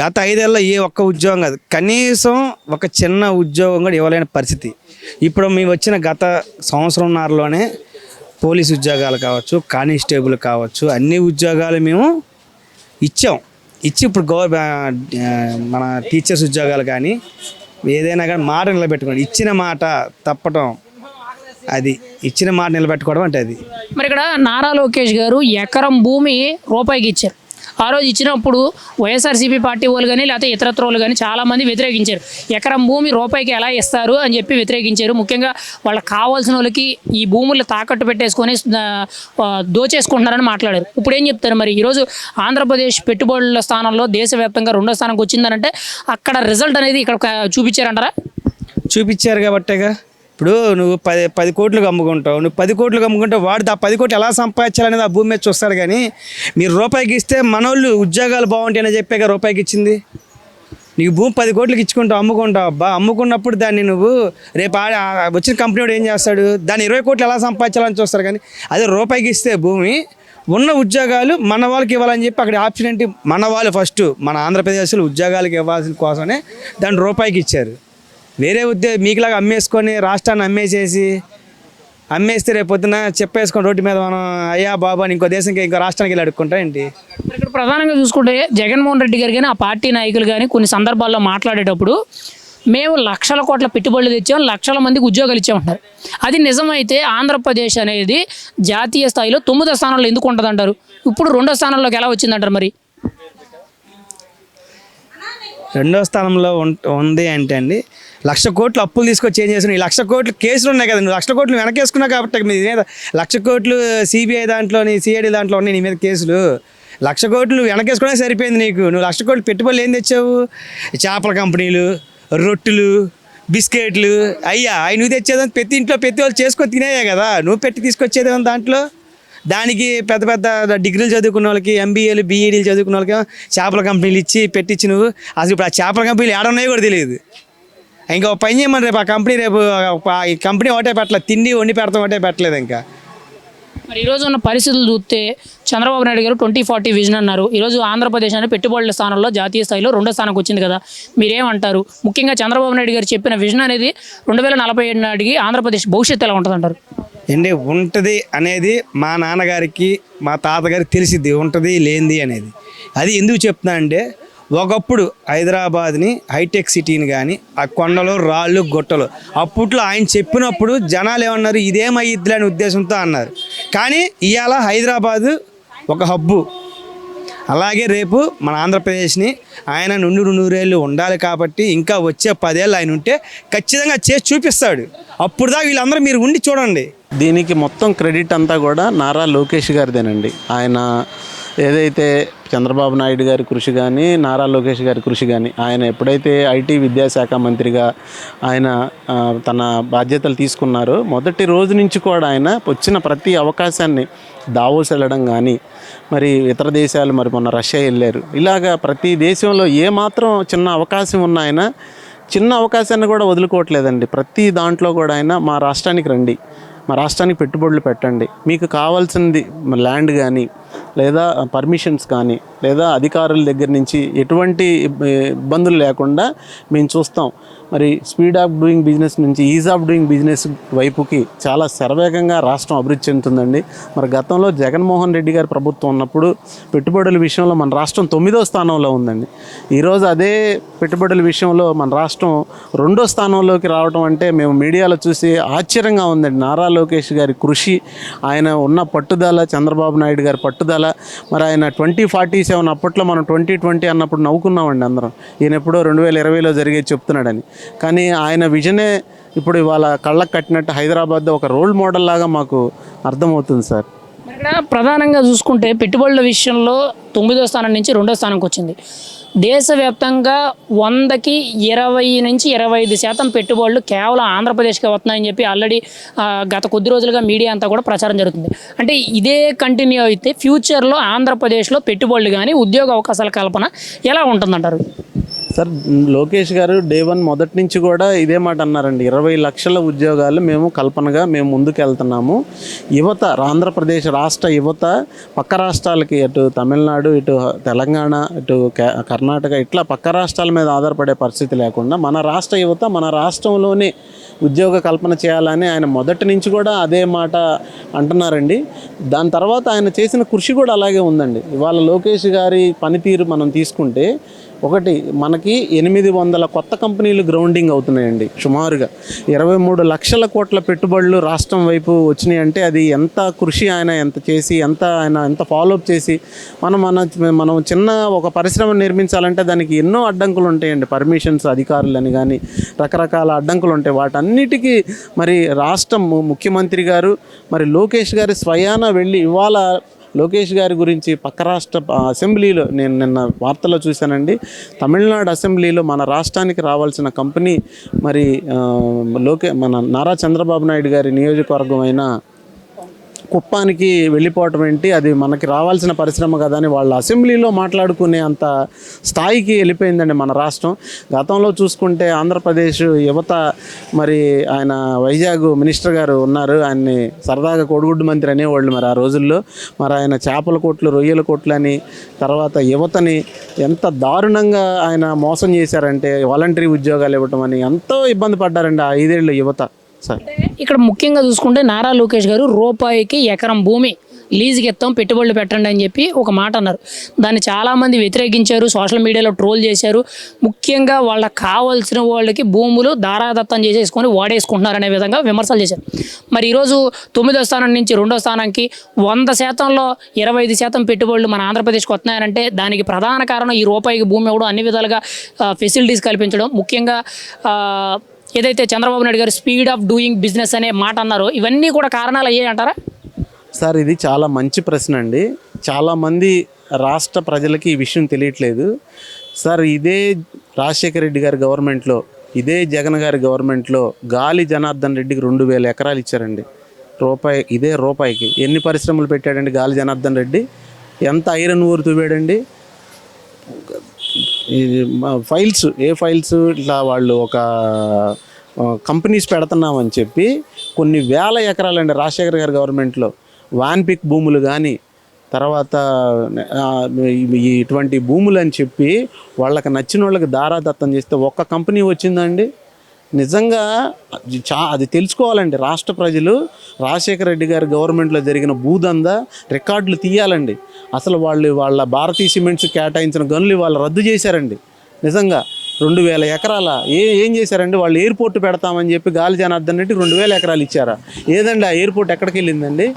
గత 5 ఏళ్ళలో ఏ ఒక్క ఉద్యోగం కాదు, కనీసం ఒక చిన్న ఉద్యోగం కూడా ఇవ్వలేని పరిస్థితి. ఇప్పుడు మేము వచ్చిన గత సంవత్సరంన్నరలోనే పోలీస్ ఉద్యోగాలు కావచ్చు, కానిస్టేబుల్ కావచ్చు, అన్ని ఉద్యోగాలు మేము ఇచ్చి ఇప్పుడు మన టీచర్స్ ఉద్యోగాలు కానీ ఏదైనా కానీ మాట నిలబెట్టుకోండి. ఇచ్చిన మాట తప్పటం, ఇచ్చిన మాట నిలబెట్టుకోవడం అంటే అది. మరి ఇక్కడ నారా లోకేష్ గారు ఎకరం భూమి రూపాయికి ఇచ్చారు. ఆ రోజు ఇచ్చినప్పుడు వైఎస్ఆర్సీపీ పార్టీ వాళ్ళు కానీ లేకపోతే ఇతరత్ర వాళ్ళు కానీ చాలామంది వ్యతిరేకించారు. ఎకరం భూమి రూపాయికి ఎలా ఇస్తారు అని చెప్పి వ్యతిరేకించారు. ముఖ్యంగా వాళ్ళకి కావాల్సిన వాళ్ళకి ఈ భూములు తాకట్టు పెట్టేసుకొని దోచేసుకుంటున్నారని మాట్లాడారు. ఇప్పుడు ఏం చెప్తారు మరి? ఈరోజు ఆంధ్రప్రదేశ్ పెట్టుబడుల స్థానంలో దేశవ్యాప్తంగా 2వ స్థానానికి వచ్చిందనంటే అక్కడ రిజల్ట్ అనేది ఇక్కడ చూపించారంటారా? చూపించారు కాబట్టేగా. ఇప్పుడు నువ్వు 10 కోట్లకు అమ్ముకుంటావు, నువ్వు 10 కోట్లకు అమ్ముకుంటే వాడు ఆ 10 కోట్లు ఎలా సంపాదించాలనేది ఆ భూమి మీద చూస్తాడు. కానీ మీరు రూపాయికి ఇస్తే మనోళ్ళు ఉద్యోగాలు బాగుంటాయని చెప్పాక రూపాయికి ఇచ్చింది. నీకు భూమి 10 కోట్లకి ఇచ్చుకుంటావు, అమ్ముకుంటావు. అమ్ముకున్నప్పుడు దాన్ని నువ్వు రేపు వచ్చిన కంపెనీ వాడు ఏం చేస్తాడు? దాన్ని 20 కోట్లు ఎలా సంపాదించాలని చూస్తారు. కానీ అదే రూపాయికి ఇస్తే భూమి ఉన్న ఉద్యోగాలు మన వాళ్ళకి ఇవ్వాలని చెప్పి అక్కడ ఆప్షన్ ఏంటి? మన వాళ్ళు ఫస్ట్ మన ఆంధ్రప్రదేశ్లో ఉద్యోగాలకు ఇవ్వాల్సిన కోసమే దాన్ని రూపాయికి ఇచ్చారు. వేరే మీకులాగా అమ్మేసుకొని రాష్ట్రాన్ని అమ్మేస్తే రేపు పొద్దున చెప్పేసుకొని రోడ్డు మీద మనం అయ్యా బాబా అని ఇంకో రాష్ట్రానికి వెళ్ళి అడుక్కుంటా ఏంటి? ఇక్కడ ప్రధానంగా చూసుకుంటే జగన్మోహన్ రెడ్డి గారు కానీ ఆ పార్టీ నాయకులు కానీ కొన్ని సందర్భాల్లో మాట్లాడేటప్పుడు మేము లక్షల కోట్ల పెట్టుబడులు తెచ్చాం, లక్షల మందికి ఉద్యోగాలు ఇచ్చామంటారు. అది నిజమైతే ఆంధ్రప్రదేశ్ అనేది జాతీయ స్థాయిలో 9వ స్థానంలో ఎందుకు ఉంటుందంటారు? ఇప్పుడు 2వ స్థానంలోకి ఎలా వచ్చిందంటారు? మరి 2వ స్థానంలో ఉంది అంటే అండి, 1,00,000 కోట్లు అప్పులు తీసుకొచ్చి ఏం చేసిన? ఈ 1,00,000 కోట్లు కేసులు ఉన్నాయి కదా, నువ్వు 1,00,000 కోట్లు వెనకేసుకున్నావు కాబట్టి మీ మీద 1,00,000 కోట్లు సిబిఐ దాంట్లోని సిఐడి దాంట్లో ఉన్నాయి నీ మీద కేసులు. 1,00,000 కోట్లు వెనకేసుకునే సరిపోయింది నీకు. నువ్వు 1,00,000 కోట్లు పెట్టుబడులు ఏం తెచ్చావు? చేపల కంపెనీలు, రొట్టెలు, బిస్కెట్లు అయ్యా అవి నువ్వు తెచ్చేదాన్ని ప్రతి ఇంట్లో ప్రతి వాళ్ళు చేసుకొని తినేయే కదా, నువ్వు పెట్టి తీసుకొచ్చేదేమో దాంట్లో. దానికి పెద్ద పెద్ద డిగ్రీలు చదువుకున్న వాళ్ళకి, ఎంబీఏలు బీఈడీలు చదువుకున్న వాళ్ళకి చేపల కంపెనీలు ఇచ్చి పెట్టించి నువ్వు అసలు ఇప్పుడు ఆ చేపల కంపెనీలు ఏడున్నాయో కూడా తెలియదు. ఇంకా ఒక పని చేయమని రేపు ఆ కంపెనీ ఈ కంపెనీ ఒకటే పెట్టలేదు, తిండి వండి పెడతాం ఒకటే పెట్టలేదు ఇంకా. మరి ఈరోజు ఉన్న పరిస్థితులు చూస్తే చంద్రబాబు నాయుడు గారు 2040 విజన్ అన్నారు. ఈరోజు ఆంధ్రప్రదేశ్ అనేది పెట్టుబడుల స్థానంలో జాతీయ స్థాయిలో 2వ స్థానంకి వచ్చింది కదా, మీరేమంటారు? ముఖ్యంగా చంద్రబాబు నాయుడు గారు చెప్పిన విజన్ అనేది 2047 నాటికి ఆంధ్రప్రదేశ్ భవిష్యత్తు ఎలా ఉంటుంది అంటారు? ఏంటి ఉంటుంది అనేది మా నాన్నగారికి మా తాతగారికి తెలిసిద్ది, ఉంటుంది లేనిది అనేది. అది ఎందుకు చెప్తున్నా అంటే, ఒకప్పుడు హైదరాబాద్ని హైటెక్ సిటీని కానీ ఆ కొండలు రాళ్ళు గుట్టలు అప్పట్లో ఆయన చెప్పినప్పుడు జనాలు ఏమన్నారు, ఇదేమయ్యిద్ది అనే ఉద్దేశంతో అన్నారు. కానీ ఇవాళ హైదరాబాదు ఒక హబ్బు. అలాగే రేపు మన ఆంధ్రప్రదేశ్ని ఆయన నూరేళ్ళు ఉండాలి కాబట్టి ఇంకా వచ్చే 10 ఏళ్ళు ఆయన ఉంటే ఖచ్చితంగా చేసి చూపిస్తాడు. అప్పుడు దాకా వీళ్ళందరూ మీరు ఉండి చూడండి. దీనికి మొత్తం క్రెడిట్ అంతా కూడా నారా లోకేష్ గారిదేనండి. ఆయన ఏదైతే చంద్రబాబు నాయుడు గారి కృషి కానీ, నారా లోకేష్ గారి కృషి కానీ, ఆయన ఎప్పుడైతే ఐటీ విద్యాశాఖ మంత్రిగా ఆయన తన బాధ్యతలు తీసుకున్నారో మొదటి రోజు నుంచి కూడా ఆయన వచ్చిన ప్రతి అవకాశాన్ని దావోస్ వెళ్ళడం కానీ, మరి ఇతర దేశాలు, మరి మొన్న రష్యా వెళ్ళారు, ఇలాగా ప్రతి దేశంలో ఏమాత్రం చిన్న అవకాశం ఉన్న ఆయన చిన్న అవకాశాన్ని కూడా వదులుకోవట్లేదండి. ప్రతి దాంట్లో కూడా ఆయన మా రాష్ట్రానికి రండి, మా రాష్ట్రానికి పెట్టుబడులు పెట్టండి, మీకు కావాల్సింది ల్యాండ్ కానీ లేదా పర్మిషన్స్ కానీ లేదా అధికారుల దగ్గర నుంచి ఎటువంటి ఇబ్బందులు లేకుండా మేము చూస్తాం. మరి స్పీడ్ ఆఫ్ డూయింగ్ బిజినెస్ నుంచి ఈజ్ ఆఫ్ డూయింగ్ బిజినెస్ వైపుకి చాలా శరవేగంగా రాష్ట్రం అభివృద్ధి చెందుతుందండి. మరి గతంలో జగన్మోహన్ రెడ్డి గారి ప్రభుత్వం ఉన్నప్పుడు పెట్టుబడుల విషయంలో మన రాష్ట్రం 9వ స్థానంలో ఉందండి. ఈరోజు అదే పెట్టుబడుల విషయంలో మన రాష్ట్రం 2వ స్థానంలోకి రావడం అంటే మేము మీడియాలో చూసి ఆశ్చర్యంగా ఉందండి. నారా లోకేష్ గారి కృషి, ఆయన ఉన్న పట్టుదల, చంద్రబాబు నాయుడు గారి పట్టుదల. మరి ఆయన 2047 అప్పట్లో మనం 2020 అన్నప్పుడు నవ్వుకున్నామండి అందరం, ఈయన ఎప్పుడో 2020లో జరిగేది చెప్తున్నాడని. కానీ ఆయన విజనే ఇప్పుడు ఇవాళ కళ్ళకు కట్టినట్టు హైదరాబాద్ ఒక రోల్ మోడల్ లాగా మాకు అర్థమవుతుంది సార్. ఇక్కడ ప్రధానంగా చూసుకుంటే పెట్టుబడుల విషయంలో 9వ స్థానం నుంచి 2వ స్థానంకి వచ్చింది. దేశవ్యాప్తంగా 100కి 20 నుంచి 25% పెట్టుబడులు కేవలం ఆంధ్రప్రదేశ్కి వస్తున్నాయని చెప్పి ఆల్రెడీ గత కొద్ది రోజులుగా మీడియా అంతా కూడా ప్రచారం జరుగుతుంది. అంటే ఇదే కంటిన్యూ అయితే ఫ్యూచర్లో ఆంధ్రప్రదేశ్లో పెట్టుబడులు కానీ ఉద్యోగ అవకాశాల కల్పన ఎలా ఉంటుందంటారు? సార్, లోకేష్ గారు డే 1 మొదటి నుంచి కూడా ఇదే మాట అన్నారండి. 20 లక్షల ఉద్యోగాలు మేము కల్పనగా మేము ముందుకు వెళ్తున్నాము. యువత, ఆంధ్రప్రదేశ్ రాష్ట్ర యువత పక్క రాష్ట్రాలకి, అటు తమిళనాడు, ఇటు తెలంగాణ, ఇటు కర్ణాటక, ఇట్లా పక్క రాష్ట్రాల మీద ఆధారపడే పరిస్థితి లేకుండా మన రాష్ట్ర యువత మన రాష్ట్రంలోనే ఉద్యోగ కల్పన చేయాలని ఆయన మొదటి నుంచి కూడా అదే మాట అంటున్నారండి. దాని తర్వాత ఆయన చేసిన కృషి కూడా అలాగే ఉందండి. ఇవాళ లోకేష్ గారి పనితీరు మనం తీసుకుంటే, ఒకటి మనకి 800 కొత్త కంపెనీలు గ్రౌండింగ్ అవుతున్నాయండి. సుమారుగా 23 లక్షల కోట్ల పెట్టుబడులు రాష్ట్రం వైపు వచ్చినాయి. అంటే అది ఎంత కృషి ఆయన ఎంత చేసి, ఆయన ఎంత ఫాలోఅప్ చేసి, మనం చిన్న ఒక పరిశ్రమ నిర్మించాలంటే దానికి ఎన్నో అడ్డంకులు ఉంటాయండి. పర్మిషన్స్ అధికారులని కానీ రకరకాల అడ్డంకులు ఉంటాయి. వాటన్నిటికీ మరి రాష్ట్రం ముఖ్యమంత్రి గారు, మరి లోకేష్ గారి స్వయాన వెళ్ళి, ఇవాళ లోకేష్ గారి గురించి పక్క రాష్ట్ర అసెంబ్లీలో నేను నిన్న వార్తలో చూశానండి. తమిళనాడు అసెంబ్లీలో మన రాష్ట్రానికి రావాల్సిన కంపెనీ మరి మన నారా చంద్రబాబు నాయుడు గారి నియోజకవర్గం అయిన కుప్పానికి వెళ్ళిపోవటం ఏంటి, అది మనకి రావాల్సిన పరిశ్రమ కదా అని వాళ్ళ అసెంబ్లీలో మాట్లాడుకునే అంత స్థాయికి వెళ్ళిపోయిందండి మన రాష్ట్రం. గతంలో చూసుకుంటే ఆంధ్రప్రదేశ్ యువత, మరి ఆయన వైజాగ్ మినిస్టర్ గారు ఉన్నారు, ఆయన్ని సరదాగా కోడిగుడ్డు మంత్రి అనేవాళ్ళు మరి ఆ రోజుల్లో. మరి ఆయన చేపల కోట్లు, రొయ్యల కోట్లు అని, తర్వాత యువతని ఎంత దారుణంగా ఆయన మోసం చేశారంటే వాలంటరీ ఉద్యోగాలు ఇవ్వటం అని ఎంతో ఇబ్బంది పడ్డారండి ఆ 5 ఏళ్ళ యువత. ఇక్కడ ముఖ్యంగా చూసుకుంటే నారా లోకేష్ గారు రూపాయికి ఎకరం భూమి లీజుకి ఇస్తాం, పెట్టుబడులు పెట్టండి అని చెప్పి ఒక మాట అన్నారు. దాన్ని చాలామంది వ్యతిరేకించారు, సోషల్ మీడియాలో ట్రోల్ చేశారు. ముఖ్యంగా వాళ్ళకి కావాల్సిన వాళ్ళకి భూములు దారాదత్తం చేసేసుకొని వాడేసుకుంటున్నారు అనే విధంగా విమర్శలు చేశారు. మరి ఈరోజు 9వ స్థానం నుంచి 2వ స్థానానికి 100%లో 25% పెట్టుబడులు మన ఆంధ్రప్రదేశ్కి వస్తున్నాయంటే దానికి ప్రధాన కారణం ఈ రూపాయికి భూమి ఇవ్వడం, అన్ని విధాలుగా ఫెసిలిటీస్ కల్పించడం. ముఖ్యంగా ఏదైతే చంద్రబాబు నాయుడు గారు స్పీడ్ ఆఫ్ డూయింగ్ బిజినెస్ అనే మాట అన్నారో, ఇవన్నీ కూడా కారణాలు అయ్యాయి అంటారా? సార్, ఇది చాలా మంచి ప్రశ్న అండి. చాలామంది రాష్ట్ర ప్రజలకి ఈ విషయం తెలియట్లేదు సార్. ఇదే రాజశేఖర రెడ్డి గారి గవర్నమెంట్లో ఇదే జగన్ గారి గవర్నమెంట్లో గాలి జనార్దన్ రెడ్డికి 2000 ఎకరాలు ఇచ్చారండి. రూపాయికి ఎన్ని పరిశ్రమలు పెట్టాడండి గాలి జనార్దన్ రెడ్డి? ఎంత ఐరన్ ఊరు తవ్వాడండి? ఫైల్స్ ఇట్లా వాళ్ళు ఒక కంపెనీస్ పెడుతున్నామని చెప్పి కొన్ని వేల ఎకరాలండి రాజశేఖర్ గారి గవర్నమెంట్లో వాన్పిక్ భూములు కానీ తర్వాత ఇటువంటి భూములు అని చెప్పి వాళ్ళకి నచ్చిన వాళ్ళకి దారాదత్తం చేస్తే ఒక్క కంపెనీ వచ్చిందండి. నిజంగా అది తెలుసుకోవాలండి రాష్ట్ర ప్రజలు. రాజశేఖర రెడ్డి గారి గవర్నమెంట్లో జరిగిన భూదందా రికార్డులు తీయాలండి. అసలు వాళ్ళ భారతీయ సిమెంట్స్ కేటాయించిన గనులు వాళ్ళు రద్దు చేశారండి. నిజంగా 2000 ఎకరాల ఏం చేశారండి వాళ్ళు? ఎయిర్పోర్ట్ పెడతామని చెప్పి గాలి జనార్దన్ రెడ్డి 2000 ఎకరాలు ఇచ్చారా? ఏదండి ఆ ఎయిర్పోర్ట్ ఎక్కడికి వెళ్ళిందండి?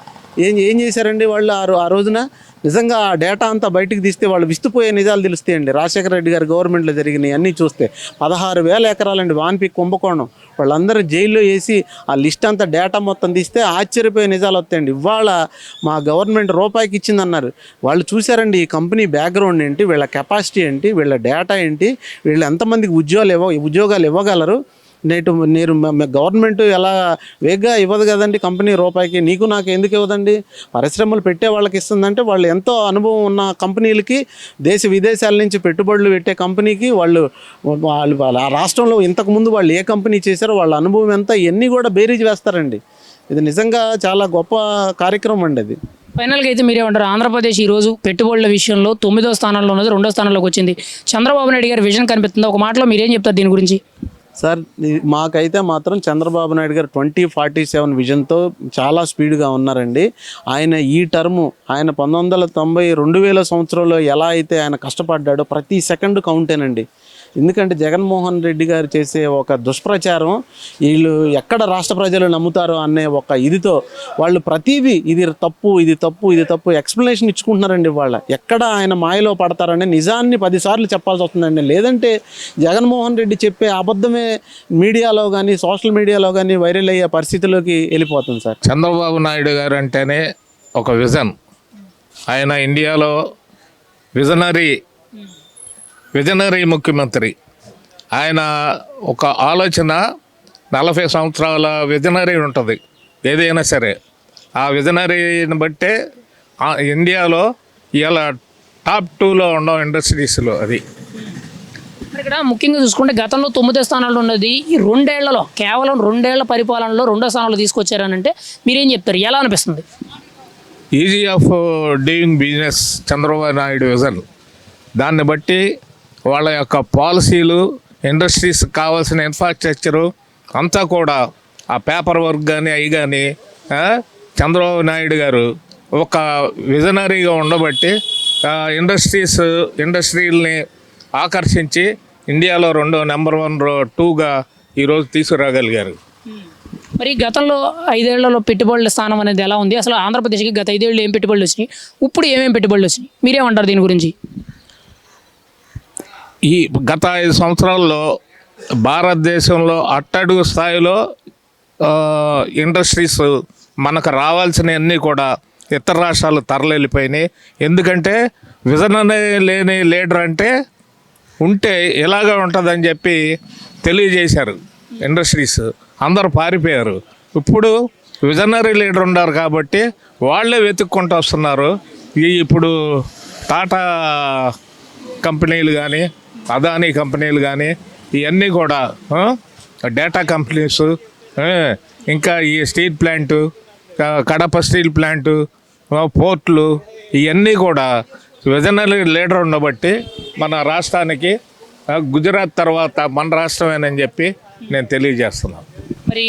ఏం చేశారండి వాళ్ళు ఆ రోజున? నిజంగా ఆ డేటా అంతా బయటికి తీస్తే వాళ్ళు విస్తుపోయే నిజాలు తెలుస్తాయండి. రాజశేఖర రెడ్డి గారి గవర్నమెంట్లో జరిగినాయి అన్నీ చూస్తే 16,000 ఎకరాలండి వాన్పిక్ కుంభకోణం. వాళ్ళందరూ జైల్లో వేసి ఆ లిస్ట్ అంతా డేటా మొత్తం తీస్తే ఆశ్చర్యపోయే నిజాలు వస్తాయండి. ఇవాళ మా గవర్నమెంట్ రూపాయికి ఇచ్చిందన్నారు. వాళ్ళు చూశారండి ఈ కంపెనీ బ్యాక్గ్రౌండ్ ఏంటి, వీళ్ళ కెపాసిటీ ఏంటి, వీళ్ళ డేటా ఏంటి, వీళ్ళు ఎంతమందికి ఉద్యోగాలు ఇవ్వగలరు. నేను గవర్నమెంట్ ఎలా వేగ్గా ఇవ్వదు కదండి కంపెనీ రూపాయికి. నీకు నాకు ఎందుకు ఇవ్వదండి? పరిశ్రమలు పెట్టే వాళ్ళకి ఇస్తుందంటే వాళ్ళు ఎంతో అనుభవం ఉన్న కంపెనీలకి, దేశ విదేశాల నుంచి పెట్టుబడులు పెట్టే కంపెనీకి వాళ్ళు ఆ రాష్ట్రంలో ఇంతకుముందు వాళ్ళు ఏ కంపెనీ చేశారో వాళ్ళ అనుభవం ఎంత ఇవన్నీ కూడా బేరీజ్ వేస్తారండి. ఇది నిజంగా చాలా గొప్ప కార్యక్రమం అండి అది. ఫైనల్గా అయితే మీరేమంటారు? ఆంధ్రప్రదేశ్ ఈరోజు పెట్టుబడుల విషయంలో 9వ స్థానంలో ఉన్నది, 2వ స్థానంలోకి వచ్చింది. చంద్రబాబు నాయుడు గారి విజన్ కనిపిస్తుంది. ఒక మాటలో మీరేం చెప్తారు దీని గురించి? సార్ మాకైతే మాత్రం చంద్రబాబు నాయుడు గారు 2047 విజన్తో చాలా స్పీడ్గా ఉన్నారండి. ఆయన ఈ టర్ము ఆయన 1990 2000 సంవత్సరంలో ఎలా అయితే ఆయన కష్టపడ్డాడో ప్రతి సెకండ్ కౌంటేనండి. ఎందుకంటే జగన్మోహన్ రెడ్డి గారు చేసే ఒక దుష్ప్రచారం వీళ్ళు ఎక్కడ రాష్ట్ర ప్రజలు నమ్ముతారో అనే ఒక ఇదితో వాళ్ళు ప్రతిదీ ఇది తప్పు ఎక్స్ప్లెనేషన్ ఇచ్చుకుంటున్నారండి. వాళ్ళ ఎక్కడ ఆయన మాయలో పడతారని నిజాన్ని 10 సార్లు చెప్పాల్సి వస్తుందండి. లేదంటే జగన్మోహన్ రెడ్డి చెప్పే అబద్ధమే మీడియాలో కానీ సోషల్ మీడియాలో కానీ వైరల్ అయ్యే పరిస్థితిలోకి వెళ్ళిపోతుంది సార్. చంద్రబాబు నాయుడు గారు అంటేనే ఒక విజన్. ఆయన ఇండియాలో విజనరీ ముఖ్యమంత్రి. ఆయన ఒక ఆలోచన 40 సంవత్సరాల విజనరీ ఉంటుంది ఏదైనా సరే. ఆ విజనరీని బట్టే ఇండియాలో ఇలా టాప్ 2లో ఉండవు ఇండస్ట్రీస్లో. అది ఇక్కడ ముఖ్యంగా చూసుకుంటే గతంలో 9వ స్థానంలో ఉన్నది ఈ 2 ఏళ్లలో, కేవలం 2 ఏళ్ల పరిపాలనలో 2వ స్థానంలో తీసుకొచ్చారనంటే మీరేం చెప్తారు? ఎలా అనిపిస్తుంది? Easy of doing business Chandrababu Naidu vision. దాన్ని బట్టి వాళ్ళ యొక్క పాలసీలు, ఇండస్ట్రీస్ కావాల్సిన ఇన్ఫ్రాస్ట్రక్చరు అంతా కూడా ఆ పేపర్ వర్క్ కానీ అవి కానీ చంద్రబాబు నాయుడు గారు ఒక విజనరీగా ఉండబట్టి ఇండస్ట్రీల్ని ఆకర్షించి ఇండియాలో నెంబర్ 1 2గా ఈరోజు తీసుకురాగలిగారు. మరి గతంలో 5 ఏళ్లలో పెట్టుబడుల స్థానం అనేది ఎలా ఉంది? అసలు ఆంధ్రప్రదేశ్కి గత 5 ఏళ్ళు ఏం పెట్టుబడులు వచ్చినాయి, ఇప్పుడు ఏమేమి పెట్టుబడులు వచ్చినాయి, మీరేమంటారు దీని గురించి? ఈ గత 5 సంవత్సరాల్లో భారతదేశంలో అట్టడుగు స్థాయిలో ఇండస్ట్రీస్ మనకు రావాల్సినవన్నీ కూడా ఇతర రాష్ట్రాలు తరలిపోయినాయి. ఎందుకంటే విజన్ లేని లీడర్ అంటే ఉంటే ఇలాగే ఉంటుందని చెప్పి తెలియజేశారు. ఇండస్ట్రీస్ అందరూ పారిపోయారు. ఇప్పుడు విజనరీ లీడర్ ఉన్నారు కాబట్టి వాళ్ళే వెతుక్కుంటూ వస్తున్నారు. ఇప్పుడు టాటా కంపెనీలు కానీ అదానీ కంపెనీలు కానీ ఇవన్నీ కూడా డేటా కంపెనీస్, ఇంకా ఈ steel plant, Kadapa steel plant, పోర్ట్లు ఇవన్నీ కూడా విజనరీ లీడర్ ఉండబట్టి మన రాష్ట్రానికి గుజరాత్ తర్వాత మన రాష్ట్రమేనని చెప్పి నేను తెలియజేస్తున్నాను. మరి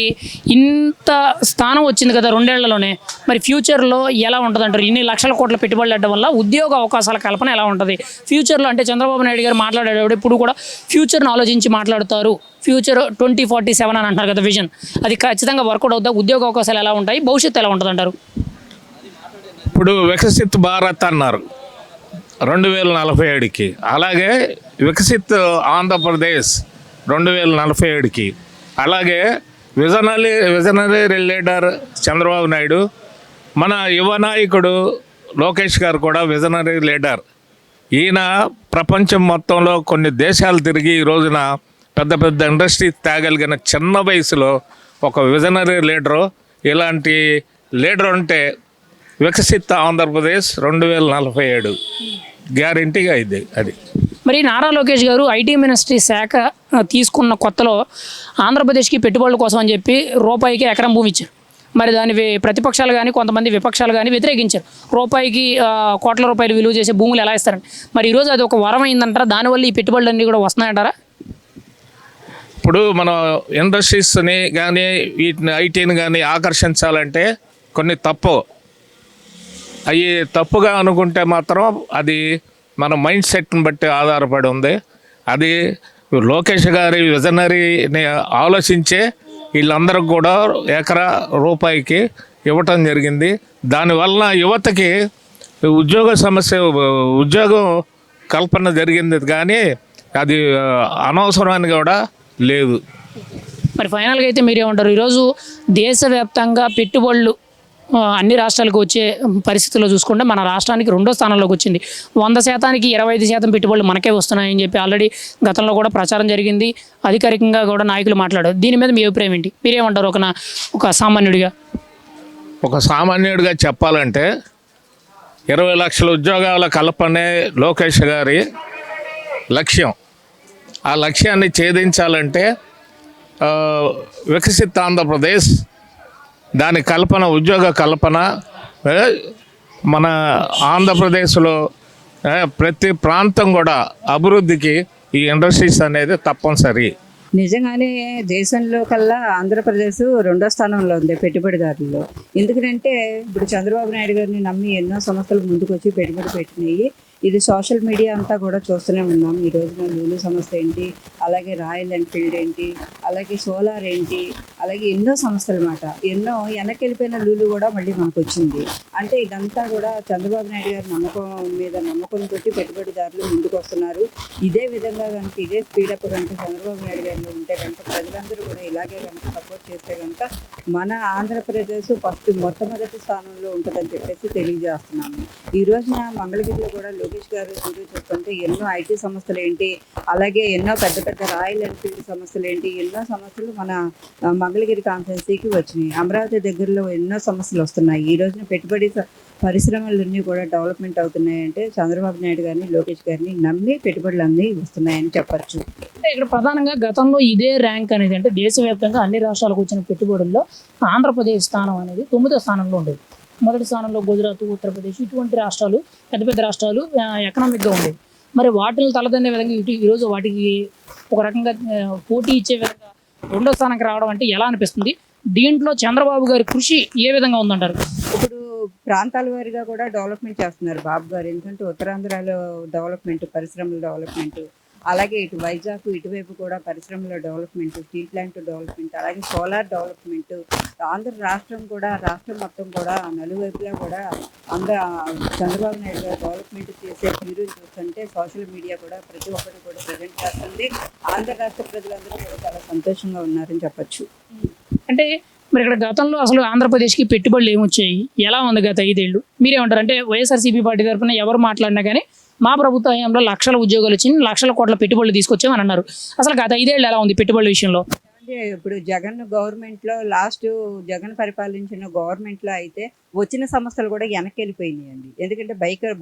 ఇంత స్థానం వచ్చింది కదా 2 ఏళ్లలోనే, మరి ఫ్యూచర్లో ఎలా ఉంటుంది అంటారు? ఇన్ని లక్షల కోట్ల పెట్టుబడులు పెట్టడం వల్ల ఉద్యోగ అవకాశాల కల్పన ఎలా ఉంటుంది ఫ్యూచర్లో? అంటే చంద్రబాబు నాయుడు గారు మాట్లాడేటప్పుడు ఇప్పుడు కూడా ఫ్యూచర్ను ఆలోచించి మాట్లాడతారు. ఫ్యూచర్ 2047 అని అంటారు కదా విజన్, అది ఖచ్చితంగా వర్కౌట్ అవుతా? ఉద్యోగ అవకాశాలు ఎలా ఉంటాయి, భవిష్యత్తు ఎలా ఉంటుంది అంటారు? ఇప్పుడు వికసిత్ భారత్ అన్నారు 2047కి, అలాగే వికసిత్ ఆంధ్రప్రదేశ్ 2047కి, అలాగే విజనరీ లీడర్ చంద్రబాబు నాయుడు, మన యువ నాయకుడు లోకేష్ గారు కూడా విజనరీ లీడర్. ఈయన ప్రపంచం మొత్తంలో కొన్ని దేశాలు తిరిగి ఈ రోజున పెద్ద పెద్ద ఇండస్ట్రీ తేగలిగిన చిన్న వయసులో ఒక విజనరీ లీడరు, ఇలాంటి లీడర్ ఉంటే వికసిత ఆంధ్రప్రదేశ్ 2047 గ్యారంటీగా ఇది అది. మరి నారా లోకేష్ గారు ఐటీ మినిస్ట్రీ శాఖ తీసుకున్న కొత్తలో ఆంధ్రప్రదేశ్కి పెట్టుబడుల కోసం అని చెప్పి రూపాయికి ఎకరం భూమి ఇచ్చారు. మరి దాని ప్రతిపక్షాలు కానీ కొంతమంది విపక్షాలు కానీ వ్యతిరేకించారు. రూపాయికి కోట్ల రూపాయలు విలువ చేసే భూములు ఎలా ఇస్తారని. మరి ఈరోజు అది ఒక వరం అయిందంటారా? దానివల్ల ఈ పెట్టుబడులన్నీ కూడా వస్తున్నాయంటారా? ఇప్పుడు మనం ఇండస్ట్రీస్ని కానీ వీటిని ఐటీని కానీ ఆకర్షించాలంటే కొన్ని అవి తప్పుగా అనుకుంటే మాత్రం అది మన మైండ్ సెట్ని బట్టి ఆధారపడి ఉంది. అది లోకేష్ గారి విజనరీని ఆలోచించే వీళ్ళందరికి కూడా ఎకరా రూపాయికి ఇవ్వటం జరిగింది. దానివల్ల యువతకి ఉద్యోగం కల్పన జరిగింది కానీ అది అనవసరమని కూడా లేదు. మరి ఫైనల్గా అయితే మీరేమంటారు? ఈరోజు దేశవ్యాప్తంగా పెట్టుబడులు అన్ని రాష్ట్రాలకు వచ్చే పరిస్థితుల్లో చూసుకుంటే మన రాష్ట్రానికి 2వ స్థానంలోకి వచ్చింది. 100%కి 25% పెట్టుబడులు మనకే వస్తున్నాయని చెప్పి ఆల్రెడీ గతంలో కూడా ప్రచారం జరిగింది. అధికారికంగా కూడా నాయకులు మాట్లాడారు. దీని మీద మీ అభిప్రాయం ఏంటి? మీరేమంటారు ఒక సామాన్యుడిగా చెప్పాలంటే 20 లక్షల ఉద్యోగాల కల్పనే లోకేష్ గారి లక్ష్యం. ఆ లక్ష్యాన్ని ఛేదించాలంటే వికసిత ఆంధ్రప్రదేశ్ దాని కల్పన, ఉద్యోగ కల్పన మన ఆంధ్రప్రదేశ్లో ప్రతి ప్రాంతం కూడా అభివృద్ధికి ఈ ఇండస్ట్రీస్ అనేది తప్పనిసరి. నిజంగానే దేశంలో కల్లా ఆంధ్రప్రదేశ్ 2వ స్థానంలో ఉంది పెట్టుబడిదారుల్లో. ఎందుకంటే ఇప్పుడు చంద్రబాబు నాయుడు గారిని నమ్మి ఎన్నో సంస్థలు ముందుకు వచ్చి పెట్టుబడి పెట్టినాయి. ఇది సోషల్ మీడియా అంతా కూడా చూస్తూనే ఉన్నాం. ఈ రోజున లూలు సంస్థ ఏంటి, అలాగే రాయల్ ఎన్ఫీల్డ్ ఏంటి, అలాగే సోలార్ ఏంటి, అలాగే ఎన్నో సంస్థలు అన్నమాట. ఎన్నో వెనకెళ్ళిపోయిన లూలు కూడా మళ్ళీ మనకు వచ్చింది. అంటే ఇదంతా కూడా చంద్రబాబు నాయుడు గారి నమ్మకం తోటి పెట్టుబడిదారులు ముందుకు వస్తున్నారు. ఇదే విధంగా కనుక ఇదే స్పీడప్ కనుక చంద్రబాబు నాయుడు గారిలో ఉంటే కనుక ప్రజలందరూ కూడా ఇలాగే కనుక సపోర్ట్ చేస్తే కనుక మన ఆంధ్రప్రదేశ్ మొట్టమొదటి స్థానంలో ఉంటుందని చెప్పేసి తెలియజేస్తున్నాము. ఈ రోజున మంగళగిరిలో కూడా లోకేష్ గారు చూస్తుంటే ఎన్నో ఐటీ సంస్థలు ఏంటి, అలాగే ఎన్నో పెద్ద పెద్ద రాయల్ ఎన్ఫీల్డ్ సంస్థలు ఏంటి, ఎన్నో సంస్థలు మన మంగళగిరి కాన్ఫరెన్సీకి వచ్చినాయి. అమరావతి దగ్గరలో ఎన్నో సమస్యలు వస్తున్నాయి. ఈ రోజున పెట్టుబడి పరిశ్రమలన్నీ కూడా డెవలప్మెంట్ అవుతున్నాయంటే చంద్రబాబు నాయుడు గారిని, లోకేష్ గారిని నమ్మి పెట్టుబడులు అన్నీ వస్తున్నాయని చెప్పచ్చు. అంటే ఇక్కడ ప్రధానంగా గతంలో ఇదే ర్యాంక్ అనేది అంటే దేశవ్యాప్తంగా అన్ని రాష్ట్రాలకు వచ్చిన పెట్టుబడుల్లో ఆంధ్రప్రదేశ్ స్థానం అనేది 9వ స్థానంలో ఉండేది. మొదటి స్థానంలో గుజరాత్, ఉత్తరప్రదేశ్ ఇటువంటి రాష్ట్రాలు పెద్ద పెద్ద రాష్ట్రాలు ఎకనామిక్గా ఉండేవి. మరి వాటిని తలదన్నే విధంగా ఈరోజు వాటికి ఒక రకంగా పోటీ ఇచ్చే విధంగా 2వ స్థానానికి రావడం అంటే ఎలా అనిపిస్తుంది? దీంట్లో చంద్రబాబు గారి కృషి ఏ విధంగా ఉందంటారు? ఇప్పుడు ప్రాంతాల వారిగా కూడా డెవలప్మెంట్ చేస్తున్నారు బాబు గారు. ఎందుకంటే ఉత్తరాంధ్రలో డెవలప్మెంట్, పరిశ్రమల డెవలప్మెంట్, అలాగే ఇటు వైజాగ్ ఇటువైపు కూడా పరిశ్రమల డెవలప్మెంట్, స్టీల్ ప్లాంట్ డెవలప్మెంట్, అలాగే సోలార్ డెవలప్మెంట్. ఆంధ్ర రాష్ట్రం మొత్తం కూడా నలువైపులా కూడా చంద్రబాబు నాయుడు గారు డెవలప్మెంట్ చేసే తీరు చూస్తుంటే సోషల్ మీడియా కూడా ప్రతి ఒక్కరు కూడా ప్రజెంట్ చేస్తుంది. ఆంధ్ర రాష్ట్ర ప్రజలందరూ కూడా చాలా సంతోషంగా ఉన్నారని చెప్పచ్చు. అంటే మరి ఇక్కడ గతంలో అసలు ఆంధ్రప్రదేశ్కి పెట్టుబడులు ఏమొచ్చాయి, ఎలా ఉంది గత 5 ఏళ్ళు? మీరేమంటారు? అంటే వైఎస్ఆర్సీపీ పార్టీ తరఫున ఎవరు మాట్లాడినా కానీ మా ప్రభుత్వ హయాంలో లక్షల ఉద్యోగాలు వచ్చి లక్షల కోట్ల పెట్టుబడులు తీసుకొచ్చామని అన్నారు. అసలు గత 5 ఏళ్ళు ఎలా ఉంది పెట్టుబడుల విషయంలో? అంటే ఇప్పుడు జగన్ పరిపాలించిన గవర్నమెంట్లో అయితే వచ్చిన సంస్థలు కూడా వెనక్కి వెళ్ళిపోయినాయండి. ఎందుకంటే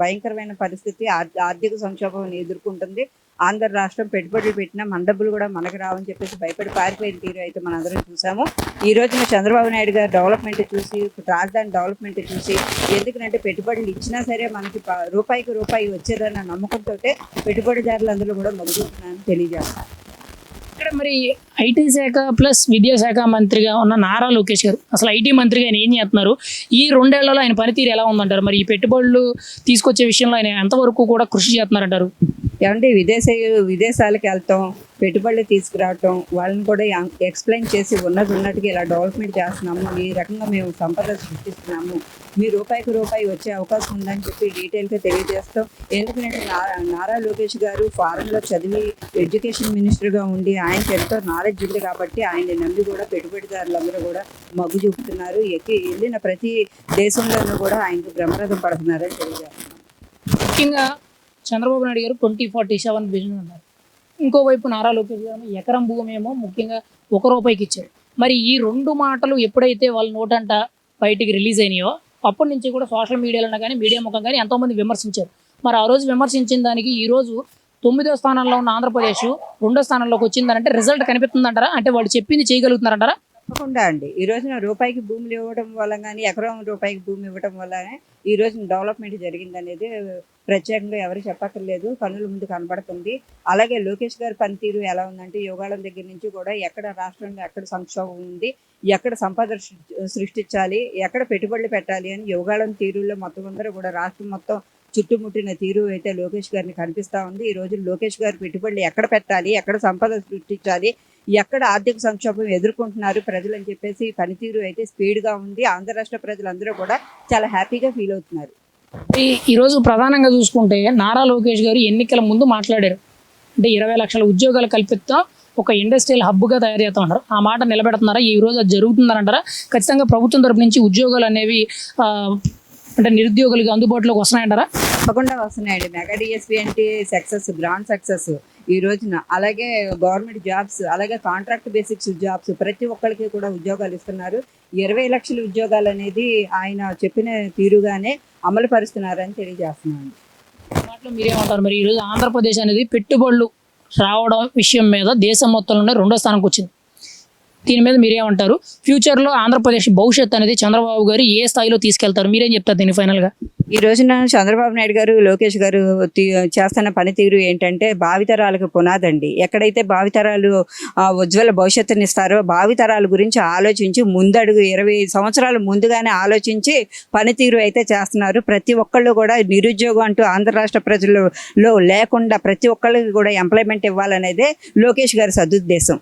భయంకరమైన పరిస్థితి, ఆర్థిక సంక్షోభం ఎదుర్కొంటుంది ఆంధ్ర రాష్ట్రం. పెట్టుబడులు పెట్టినా మన డబ్బులు కూడా మనకు రావని చెప్పేసి భయపడి పారిపోయిన తీరు అయితే మనం అందరం చూసాము. ఈ రోజున చంద్రబాబు నాయుడు గారు డెవలప్మెంట్ చూసి, రాజధాని డెవలప్మెంట్ చూసి, ఎందుకంటే పెట్టుబడులు ఇచ్చినా సరే మనకి రూపాయికి రూపాయి వచ్చేదన్న నమ్మకంతో పెట్టుబడిదారులందరూ కూడా మొదలుతున్నారని తెలియజేస్తారు. ఇక్కడ మరి ఐటీ శాఖ ప్లస్ విద్యాశాఖ మంత్రిగా ఉన్న నారా లోకేష్ గారు అసలు ఐటీ మంత్రిగా ఆయన ఏం చేస్తున్నారు? ఈ 2 ఏళ్లలో ఆయన పనితీరు ఎలా ఉందంటారు? మరి ఈ పెట్టుబడులు తీసుకొచ్చే విషయంలో ఆయన ఎంతవరకు కూడా కృషి చేస్తున్నారంటారు? ఏమంటే విదేశాలకు వెళ్తాం, పెట్టుబడులు తీసుకురావటం, వాళ్ళని కూడా ఎక్స్ప్లెయిన్ చేసి ఉన్నట్టుగా ఇలా డెవలప్మెంట్ చేస్తున్నాము, ఈ రకంగా మేము సంపద సృష్టిస్తున్నాము, మీ రూపాయికి రూపాయి వచ్చే అవకాశం ఉందని చెప్పి డీటెయిల్గా తెలియజేస్తాం. ఎందుకంటే నారా లోకేష్ గారు ఫారెన్లో చదివి ఎడ్యుకేషన్ మినిస్టర్గా ఉండి ఆయనకి ఎంతో నాలెడ్జ్ ఉంది కాబట్టి ఆయన్ని నమ్మి కూడా పెట్టుబడిదారులందరూ కూడా మగ్గు చూపుతున్నారు. వెళ్ళిన ప్రతి దేశంలోనూ కూడా ఆయనకు బ్రహ్మరథం పడుతున్నారని తెలియజేస్తున్నాం. ముఖ్యంగా చంద్రబాబు నాయుడు గారు 2047 విజన్ అన్నారు. ఇంకోవైపు నారా లోకేష్ గారు ఎకరం భూమి ఏమో ముఖ్యంగా ₹1 ఇచ్చారు. మరి ఈ 2 మాటలు ఎప్పుడైతే వాళ్ళ నోటంట బయటికి రిలీజ్ అయినాయో అప్పటి నుంచి కూడా సోషల్ మీడియాలో కానీ మీడియా ముఖం కానీ ఎంతోమంది విమర్శించారు. మరి ఆ రోజు విమర్శించిన దానికి ఈ రోజు 9వ స్థానంలో ఉన్న ఆంధ్రప్రదేశ్ 2వ స్థానంలోకి వచ్చిందంటే రిజల్ట్ కనిపిస్తుందంటారా? అంటే వాళ్ళు చెప్పింది చేయగలుగుతున్నారంటారా? తప్పకుండా అండి. ఈ రోజున రూపాయికి భూములు ఇవ్వడం వల్ల కానీ, ఎకరం రూపాయికి భూమి ఇవ్వడం వల్లనే ఈ రోజున డెవలప్మెంట్ జరిగిందనేది ప్రత్యేకంగా ఎవరు చెప్పక్కర్లేదు, కన్నుల ముందు కనబడుతుంది. అలాగే లోకేష్ గారి పనితీరు ఎలా ఉందంటే యోగాళం దగ్గర నుంచి కూడా ఎక్కడ రాష్ట్రంలో ఎక్కడ సంక్షోభం ఉంది, ఎక్కడ సంపద సృష్టించాలి, ఎక్కడ పెట్టుబడులు పెట్టాలి అని యోగాళం తీరులో మొత్తం అందరూ కూడా రాష్ట్రం మొత్తం చుట్టుముట్టిన తీరు అయితే లోకేష్ గారిని కనిపిస్తూ ఉంది. ఈ రోజు లోకేష్ గారి పెట్టుబడులు ఎక్కడ పెట్టాలి, ఎక్కడ సంపద సృష్టించాలి, ఎక్కడ ఆర్థిక సంక్షోభం ఎదుర్కొంటున్నారు ప్రజలు అని చెప్పేసి పనితీరు అయితే స్పీడ్గా ఉంది. ఆంధ్ర రాష్ట్ర ప్రజలందరూ కూడా చాలా హ్యాపీగా ఫీల్ అవుతున్నారు. ఈరోజు ప్రధానంగా చూసుకుంటే నారా లోకేష్ గారు ఎన్నికల ముందు మాట్లాడారు. అంటే 20 లక్షల ఉద్యోగాలు కల్పిస్తాం, ఒక ఇండస్ట్రియల్ హబ్గా తయారు చేస్తా ఉన్నారు. ఆ మాట నిలబెడుతున్నారా? ఈ రోజు అది జరుగుతుందనంటారా? ఖచ్చితంగా ప్రభుత్వం తరపు నుంచి ఉద్యోగాలు అనేవి అంటే నిరుద్యోగులకు అందుబాటులోకి వస్తున్నాయంటారా? తప్పకుండా వస్తున్నాయండి. మెగా డిఎస్పీ అంటే సక్సెస్, గ్రాండ్ సక్సెస్ ఈ రోజున. అలాగే గవర్నమెంట్ జాబ్స్, అలాగే కాంట్రాక్ట్ బేసిక్స్ జాబ్స్ ప్రతి ఒక్కరికి కూడా ఉద్యోగాలు ఇస్తున్నారు. 20 లక్షల ఉద్యోగాలు అనేది ఆయన చెప్పిన తీరుగానే అమలు పరుస్తున్నారని తెలియజేస్తున్నాను. మాటలో మీరేమంటారు? మరి ఈరోజు ఆంధ్రప్రదేశ్ అనేది పెట్టుబడులు రావడం విషయం మీద దేశం మొత్తంలోనే 2వ స్థానంకి వచ్చింది. దీని మీద మీరేమంటారు? ఫ్యూచర్లో ఆంధ్రప్రదేశ్ భవిష్యత్తు అనేది చంద్రబాబు గారు ఏ స్థాయిలో తీసుకెళ్తారు? మీరేం చెప్తారు దీన్ని ఫైనల్గా? ఈ రోజున చంద్రబాబు నాయుడు గారు, లోకేష్ గారు చేస్తున్న పనితీరు ఏంటంటే భావితరాలకు పునాదండి. ఎక్కడైతే భావితరాలు ఉజ్వల భవిష్యత్తుని ఇస్తారో భావితరాల గురించి ఆలోచించి ముందడుగు 20 సంవత్సరాలు ముందుగానే ఆలోచించి పనితీరు అయితే చేస్తున్నారు. ప్రతి ఒక్కళ్ళు కూడా నిరుద్యోగం అంటూ ఆంధ్ర రాష్ట్ర ప్రజలలో లేకుండా ప్రతి ఒక్కళ్ళకి కూడా ఎంప్లాయ్మెంట్ ఇవ్వాలనేదే లోకేష్ గారి సదుద్దేశం.